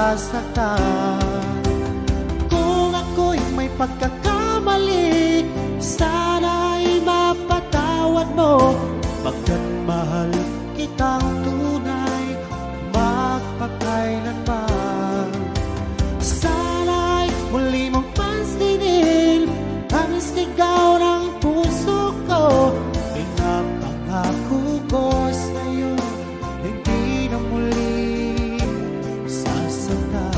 nasasaktan. Kung ako'y may pagkakamali, sana'y mapatawad mo. Pagkat mahal kitang tunay, magpakailanman. Sana'y muli mong pansinin ang sigaw ng puso ko. Pinapangako ko sa'yo, hindi na muli sasaktan.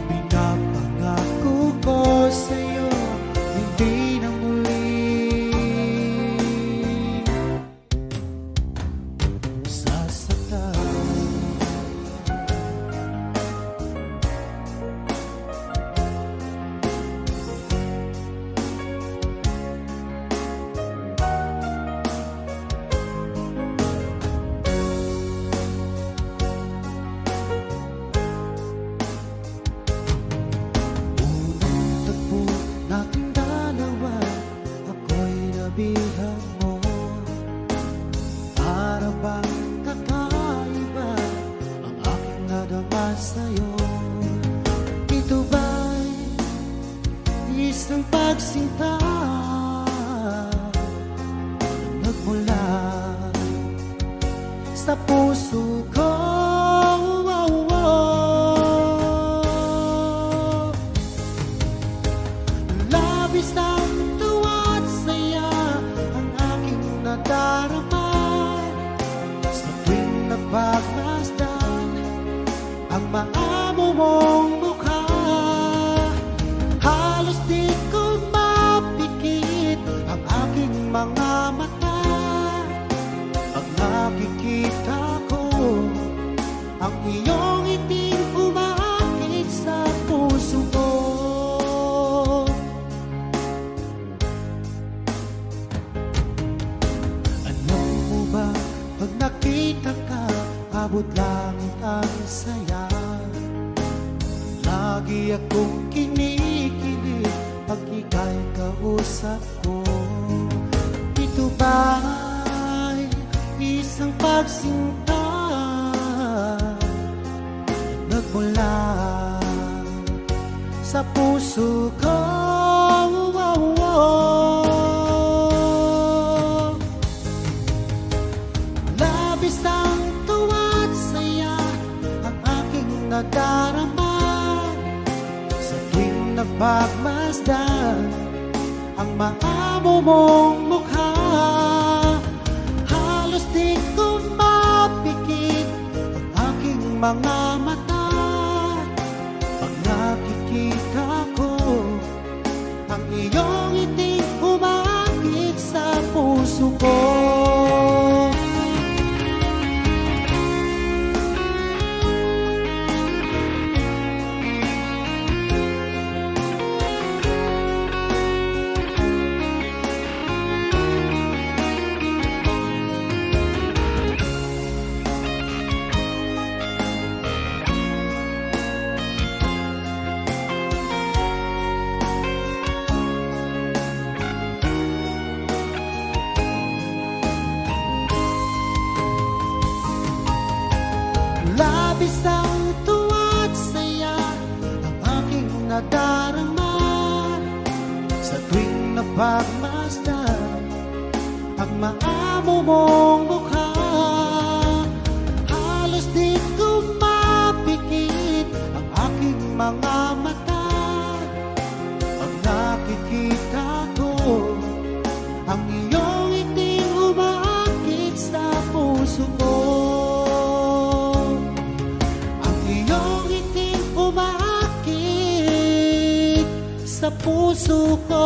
Pinapangako ko sa'yo, hindi na muli sasaktan. Nating dalawa, ako'y nabihag mo. Para bang kakaiba ang aking nadama sa'yo? Ito ba'y isang pagsinta nagmula sa puso ko? Labis ang tuwa at saya ang aking nadarama sa tuwing nagpagmasdan ang maamo mong mukha. Halos di ko mapikit ang aking mga mata pag nakikita ko ang iyong iting umaakit sa puso ko. Pag nakita ka, abot langit ang saya. Lagi akong kinikilig pag ika'y kausap ko. Ito ba'y isang pagsinta nagmula sa puso ko? Labis ang tuwa at saya ang aking nadarama sa tuwing nagpagmasdan ang maamo mong mukha. Halos di ko mapikit ang aking mga mata pag nakikita ko ang iyong iting umaakit sa puso ko. Labis ang tuwa at saya ang aking nadarama sa tuwing napagmasdan ang maamo mong mukha. Halos di ko mapikit ang aking mga mata pag nakikita ko ang iyong iting umaakit sa puso ko. Umaakit sa puso ko.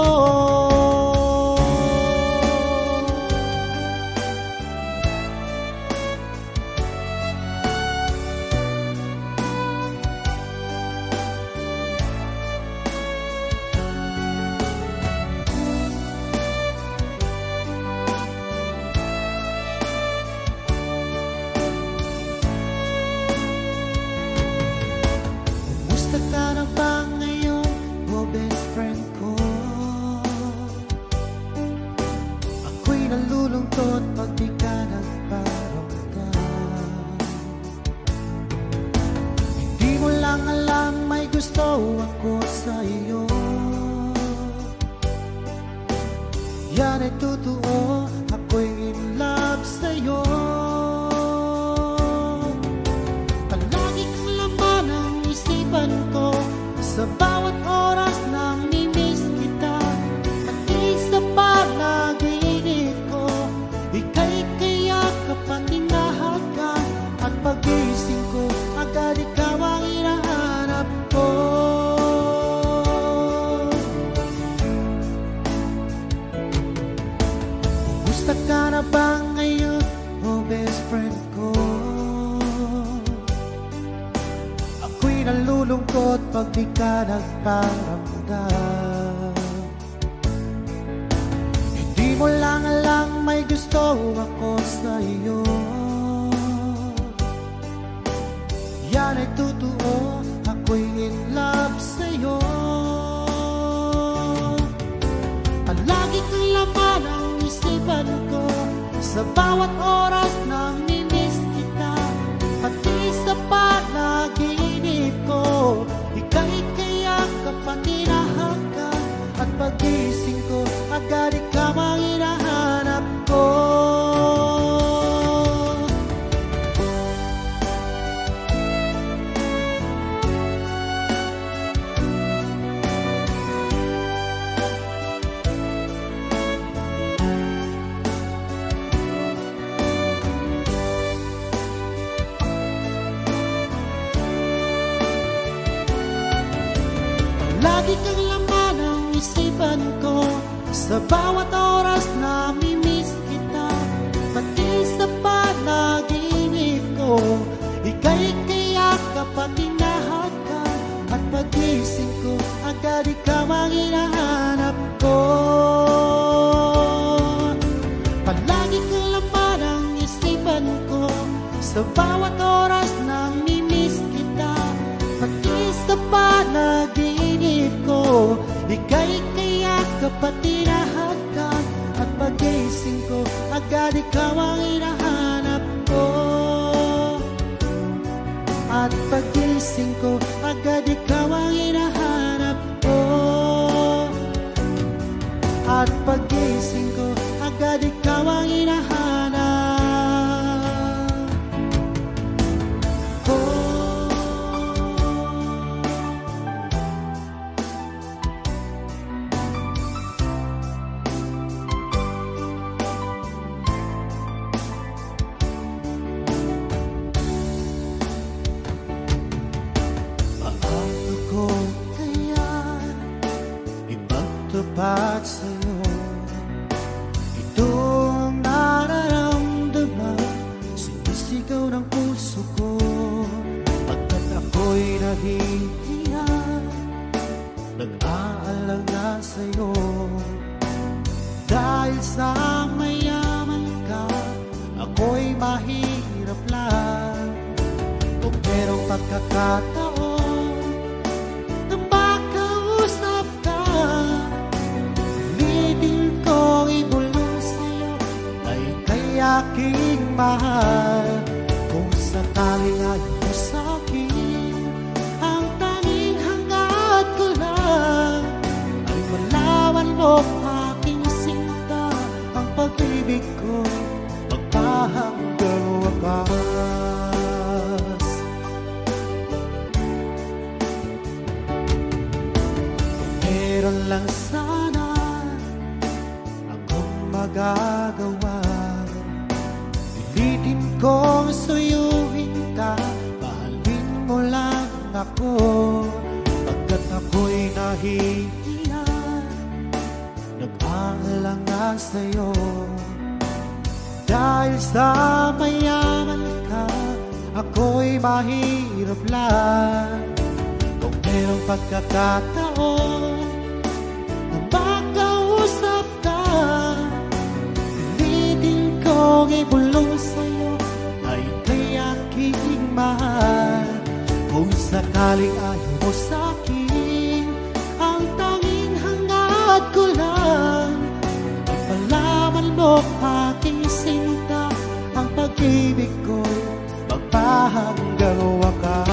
Kumusta ka na ba ngayon, oh best friend ko? Yan ay totoo, ako'y in love sa'yo. Palagi kang laman ng isipan ko, sa bawat oras na mimiss kita. Pati sa panaginip ko, ika'y kayakap at hinahagan. At pagising ko, agad ikaw ang hinahanap ko. Kumusta ka na ba ngayon, oh best friend ko? Ako'y nalulungkot pag di ka nagparamdam. Hindi mo lang alam may gusto ako sa iyo. Yan ay totoo, ako'y in love sa'yo. Palagi kang laman ang isipan ko, sa bawat oras na mimiss kita. Pati sa panaginip ko, ika'y kayakap at hinahagan. At pagising ko, agad ikaw ang hinahanap ko. Lagi kang laman ang isipan ko, sa bawat oras na mimiss kita. Pati sa panaginip ko, ika'y kayakap at hinahagan. At pagising ko, agad ikaw ang hinahanap ko. Palagi kang laman ang isipan ko, sa bawat oras na mimiss kita. Pati sa panaginip ko, ika'y kayakap at hinahagan. At pagising ko, agad ikaw ang hinahanap ko. At pagising ko, agad ikaw ang hinahanap ko. At pagising ko, agad ikaw ang hinahanap ko. Paano ko kaya ipagtapat sa'yo itong nararamdaman? Sinisigaw ng puso ko pagkat ako'y nahihiya, nag-aalala sa'yo. Dahil sa mayaman ka, ako'y mahirap lang. Kung merong pagkakataon na makausap ka, ulitin kong ibulong sa'yo ay kay aking mahal. Kung sakaling ayaw mo sa'kin, ang tanging hangad ko lang ay malaman mo aking sinta, ang pag-ibig ko magpahanggang wakas. Meron lang sana akong magagawa, pilitin kong suyuin ka, mahalin mo lang ako. Pagkat ako'y nahihiya, nag-aalala sa'yo. Dahil sa mayaman ka, ako'y mahirap lang. Kung merong pagkakataon na makausap ka, pilitin kong ibulong sa'yo ay kay aking mahal. Kung sakaling ayaw mo sa'kin, ang tanging hangad ko lang ay malaman mo aking sinta, ang pag-ibig ko'y magpahanggang wakas.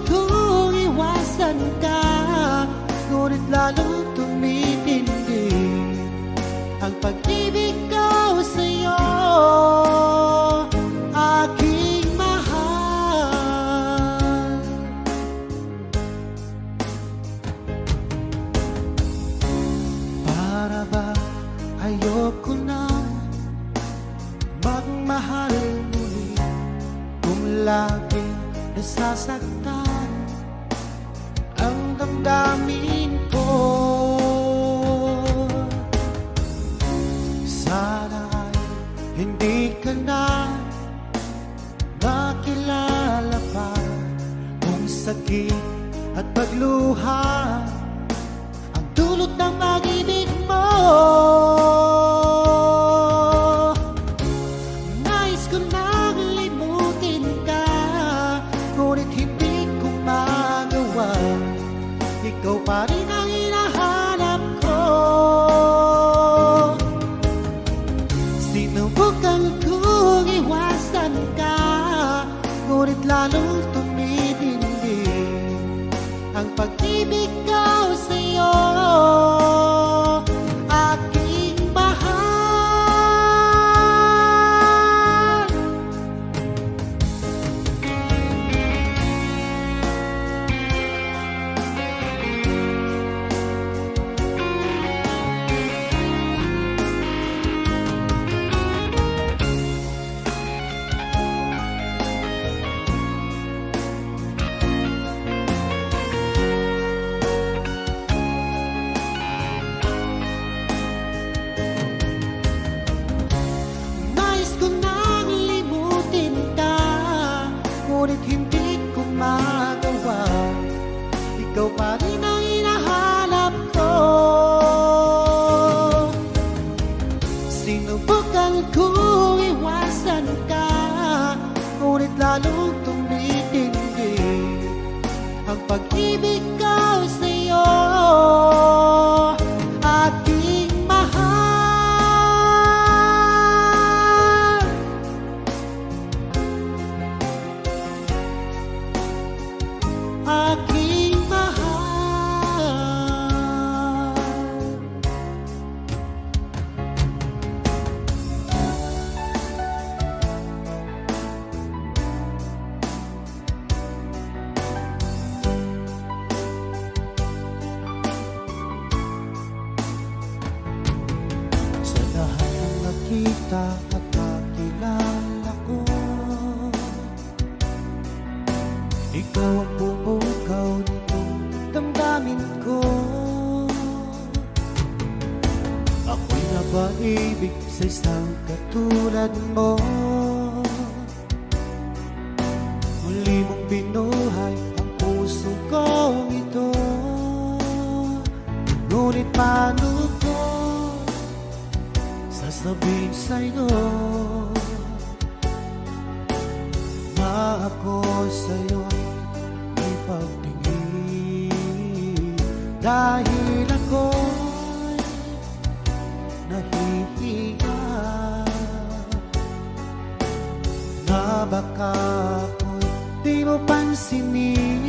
kong iwasan ka, ngunit lalong tumitindi ang pag-ibig ko sa'yo, aking mahal. Para ba ayoko na magmahal muli kung laging nasasaktan ang damdamin ko? Sana ay hindi ka na makilala pa kung sakit at pagluha ang dulot ng pag-ibig mo. Nais ko nang limutin ka, ngunit hindi ko magawa. Ikaw pa rin ang hinahanap ko. Sinubukan kong iwasan ka, ngunit lalong tumitindi ang pag-ibig ko sa'yo, aking mahal. Ngunit hindi ko magawa. Ikaw pa rin ang hinahanap ko. Sinubukan kong iwasan ka, ngunit lalong tumitindi ang pag-ibig ko sa'yo, aking mahal. Aking mahal. Sa lahat ng nakita at nakilala ko, ikaw ang bumukaw nitong damdamin ko. Ako'y napaibig sa isang katulad mo. Muli mong binuhay ang puso kong ito. Ngunit paano ko sasabihin sa'yo na ako sa'yo'y may pagtingin, dahil ako'y nahihiya na baka ako'y di mo pansinin.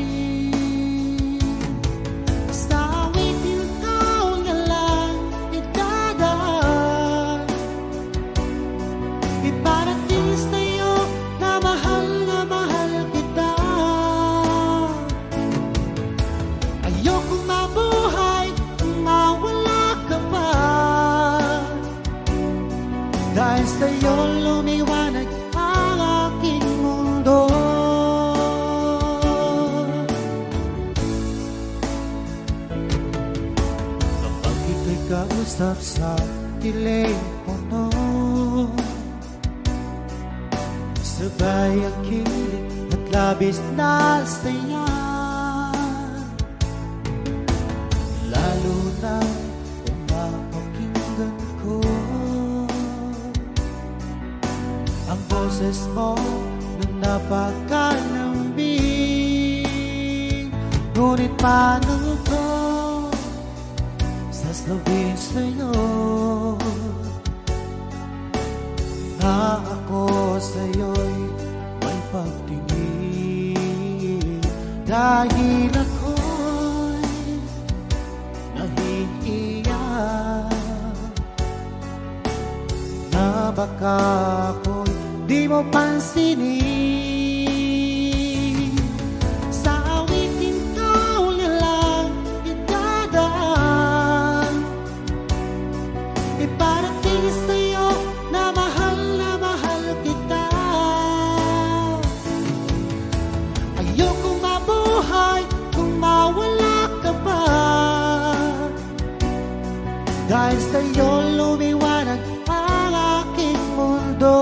Sa awitin ko na lang idadaan, iparating sa'yo na mahal kita. Ayokong mabuhay kung mawala ka pa, dahil sa'yo lumiwanag ang aking mundo. Kapag ika'y kausap sa telepono, sabay ang kilig at labis na saya, lalo na kung mapakinggan ko ang boses mo na napakalambing. Ngunit paano ko sasabihin sa'yo na ako sa'yo'y may pagtingin, dahil ako'y nahihiya na baka ako'y di mo pansinin. Sa awitin ikaw na lang idadaan, iparating sa'yo na mahal kita. Ayokong mabuhay kung mawala ka pa, dahil sa'yo lumiwanag ang aking mundo.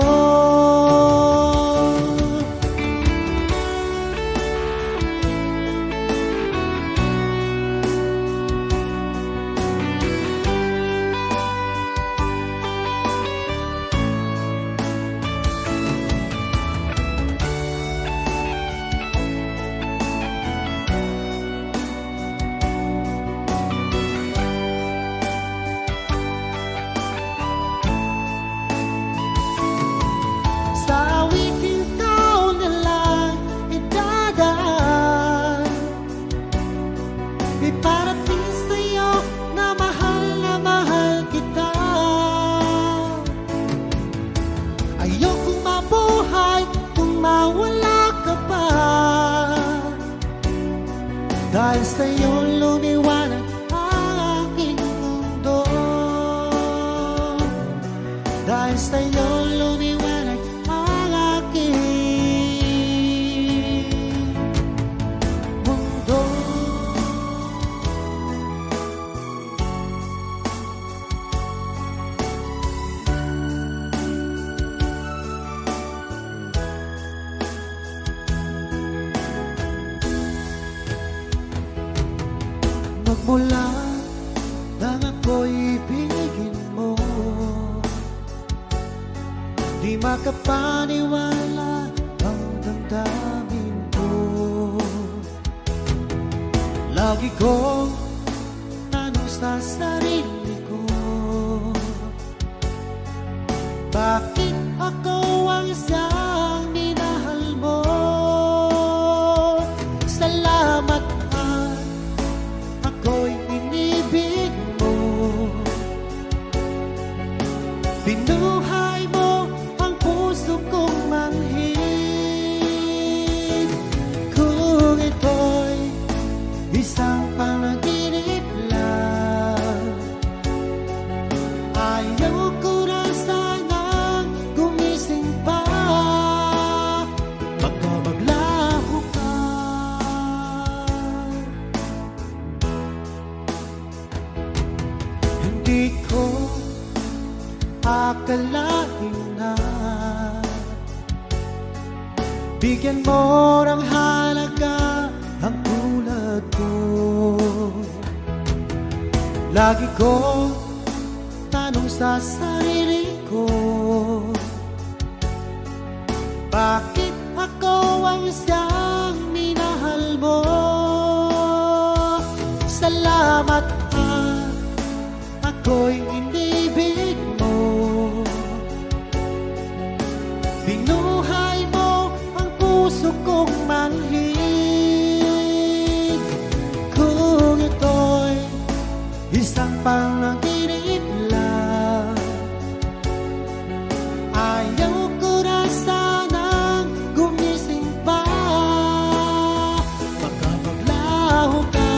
Iparating sa'yo na mahal kita. Ayokong mabuhay kung mawala ka pa, dahil sa'yo lumiwanag ang aking mundo. Dahil sa'yo lumiwanag ang aking mundo. Magmula nang ako'y ibigin mo, di makapaniwala ang damdamin ko. Lagi kong tanong sa sarili ko, bakit ako ang isang minahal mo? Salamat ako'y inibig mo, binuhay mo ang puso kong manhid. Kung ito'y isang panaginip lang, ayaw ko na sanang gumising pa. Baka maglaho ka. Hindi ko akalain na bigyan mo ng halaga ang tulad ko. Lagi kong tanong sa sarili ko, bakit ako ang isang minahal mo? Salamat ako'y inibig mo, binuhay mo ang puso kong manhid. Kung ito'y isang panaginip lang, ayaw ko na sanang gumising pa. Baka maglaho ka.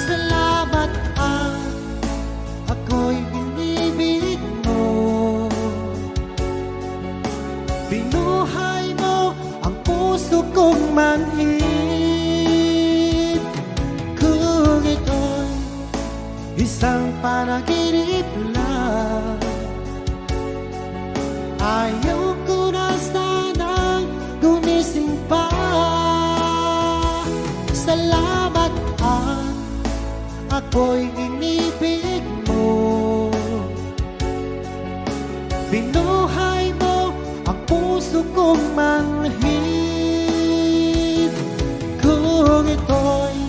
Salamat ako'y inibig mo, binuhay mo ang puso kong manhid. Kung ito'y isang panaginip lang, ayaw ko na sanang gumising pa. Salamat ako'y inibig kong manhid kung ito'y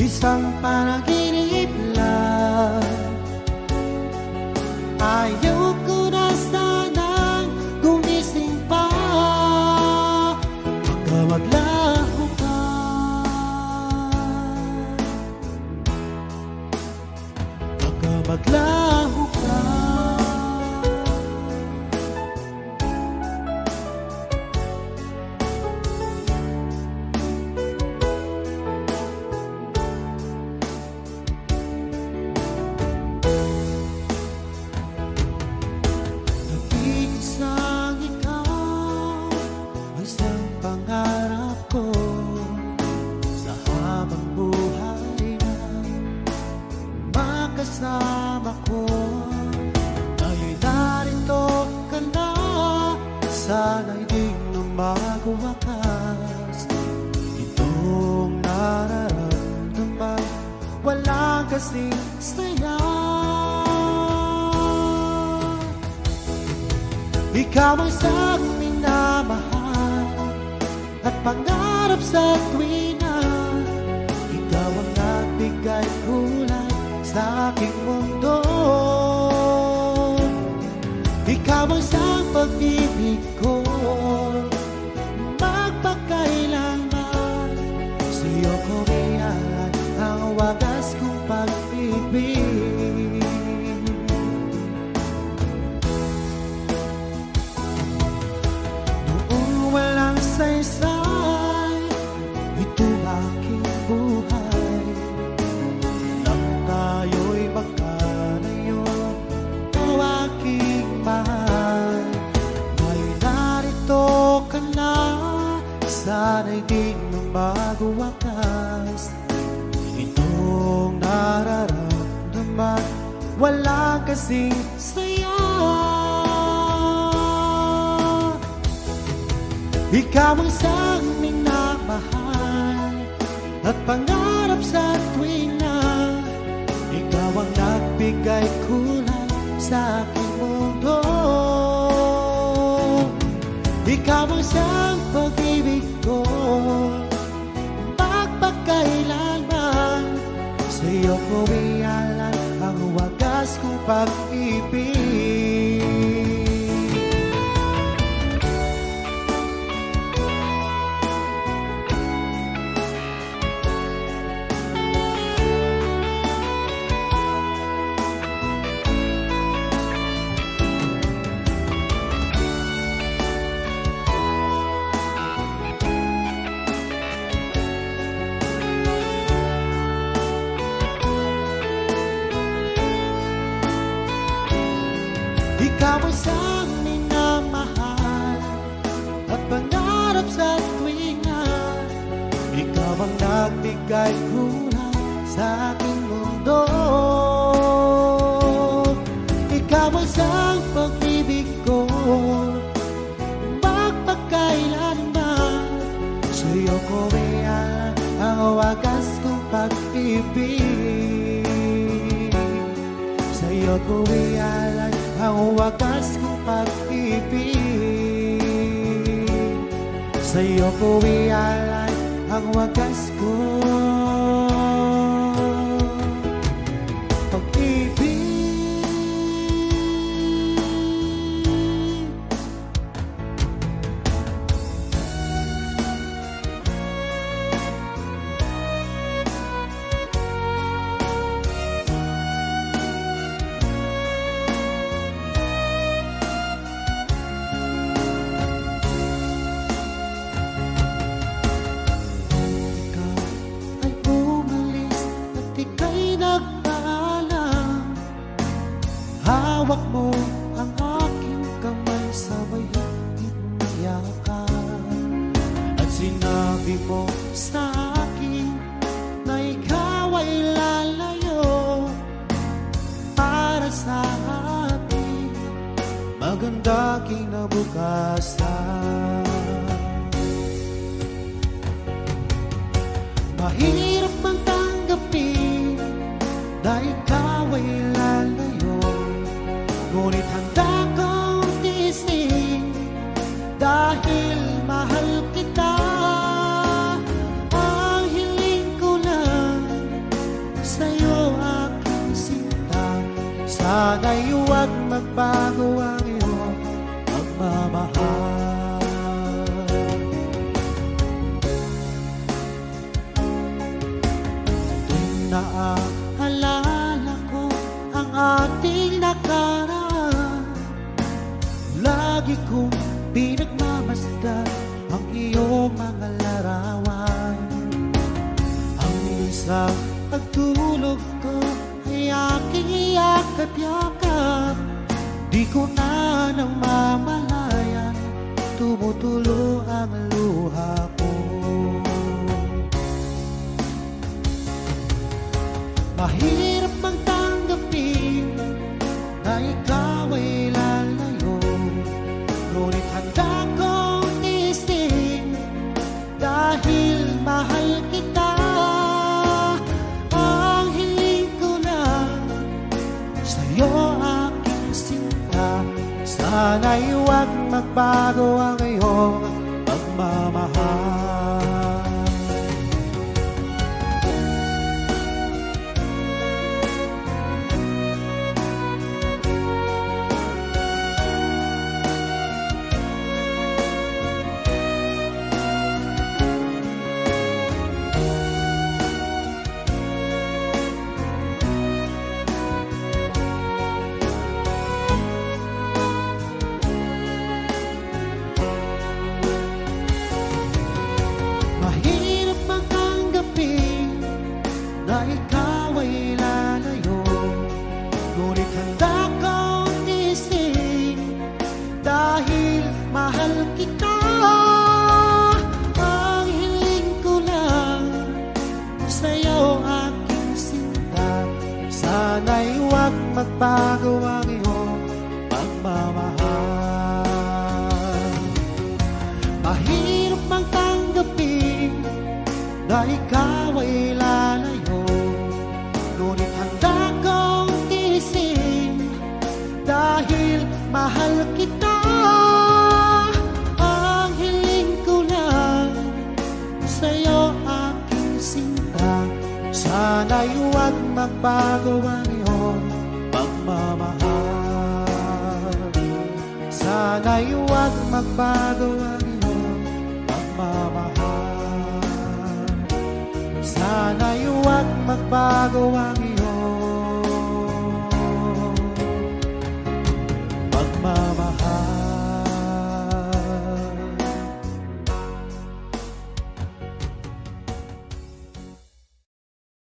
isang panaginip lang. Ayaw ko na sanang gumising pa, baka maglaho ka, baka maglaho ka. Kasama ko, ngayon narito ka na, sana'y di na magwakas. Itong nararamdaman, wala kasing saya. Ikaw ang siyang minamahal at pangarap sa tuwina. Ikaw ang nagbigay kulay sa aking mundo. Ikaw ang siyang pag-ibig ko, magpakailanman. Sa'yo ko iyan ang wagas kong pag-ibig. Noong walang saysay, ito aking buhay. Tayo'y magkalayo, o aking mahal. Ngayon narito ka na, sana'y di na magwakas. Itong nararamdaman, wala kasing saya. Ikaw ang siyang minamahal at pangarap sa tuwina. Ikaw ang nagbigay kulay sa aking mundo. Ikaw ang siyang pag-ibig ko, magpakailanman. Sa'yo ko iyalan ang wagas kong pag-ibig. Ikaw ang siyang minamahal at pangarap sa tuwina. Ikaw ang nagbigay kulay sa aking mundo. Ikaw ang siyang pag-ibig ko, magpakailanman. Sa'yo ko iyan ang wagas kong pag-ibig. Sa'yo ko iyan ang wagas kong pag-ibig. Sa'yo ko ialay ang wagas kong pag-ibig. Hawak mo ang aking kamay, sabay higit na yakap. At sinabi mo sa akin na ikaw ay lalayo para sa ating maganda kinabukasan. Mahirap mang tanggapin na ikaw ay lalayo, ngunit handa kong tiisin dahil magbago ang iyong pagmamahal. Tuwing naaalala ko ang ating nakaraan, lagi kong pinagmamasdan ang iyong mga larawan. Ang isang pagtulog ko ay aking iyak at yakap, di ko na nang mamalayan, tumutulo ang luha ko. Mahirap mang tanggapin na ikaw ay lalayo, ngunit handa kong tiisin dahil mahal kita. Ang hiling ko lang sa'yo, aking sinta, sana'y huwag magbago ang iyong pagmamahal. Na ikaw ay lalayo, ngunit handa kong tiisin dahil mahal kita. Ang hiling ko lang sa'yo, aking sinta, sana'y huwag magbago ang iyong pagmamahal. Mahirap mang tanggapin na ikaw ay lalayo, ngunit handa kong tiisin dahil mahal kita. Ang hiling ko lang sa'yo, aking sinta, sana'y huwag magbago ang iyong pagmamahal. Sana'y huwag magbago ang iyong pagmamahal. Sana'y huwag magbago ang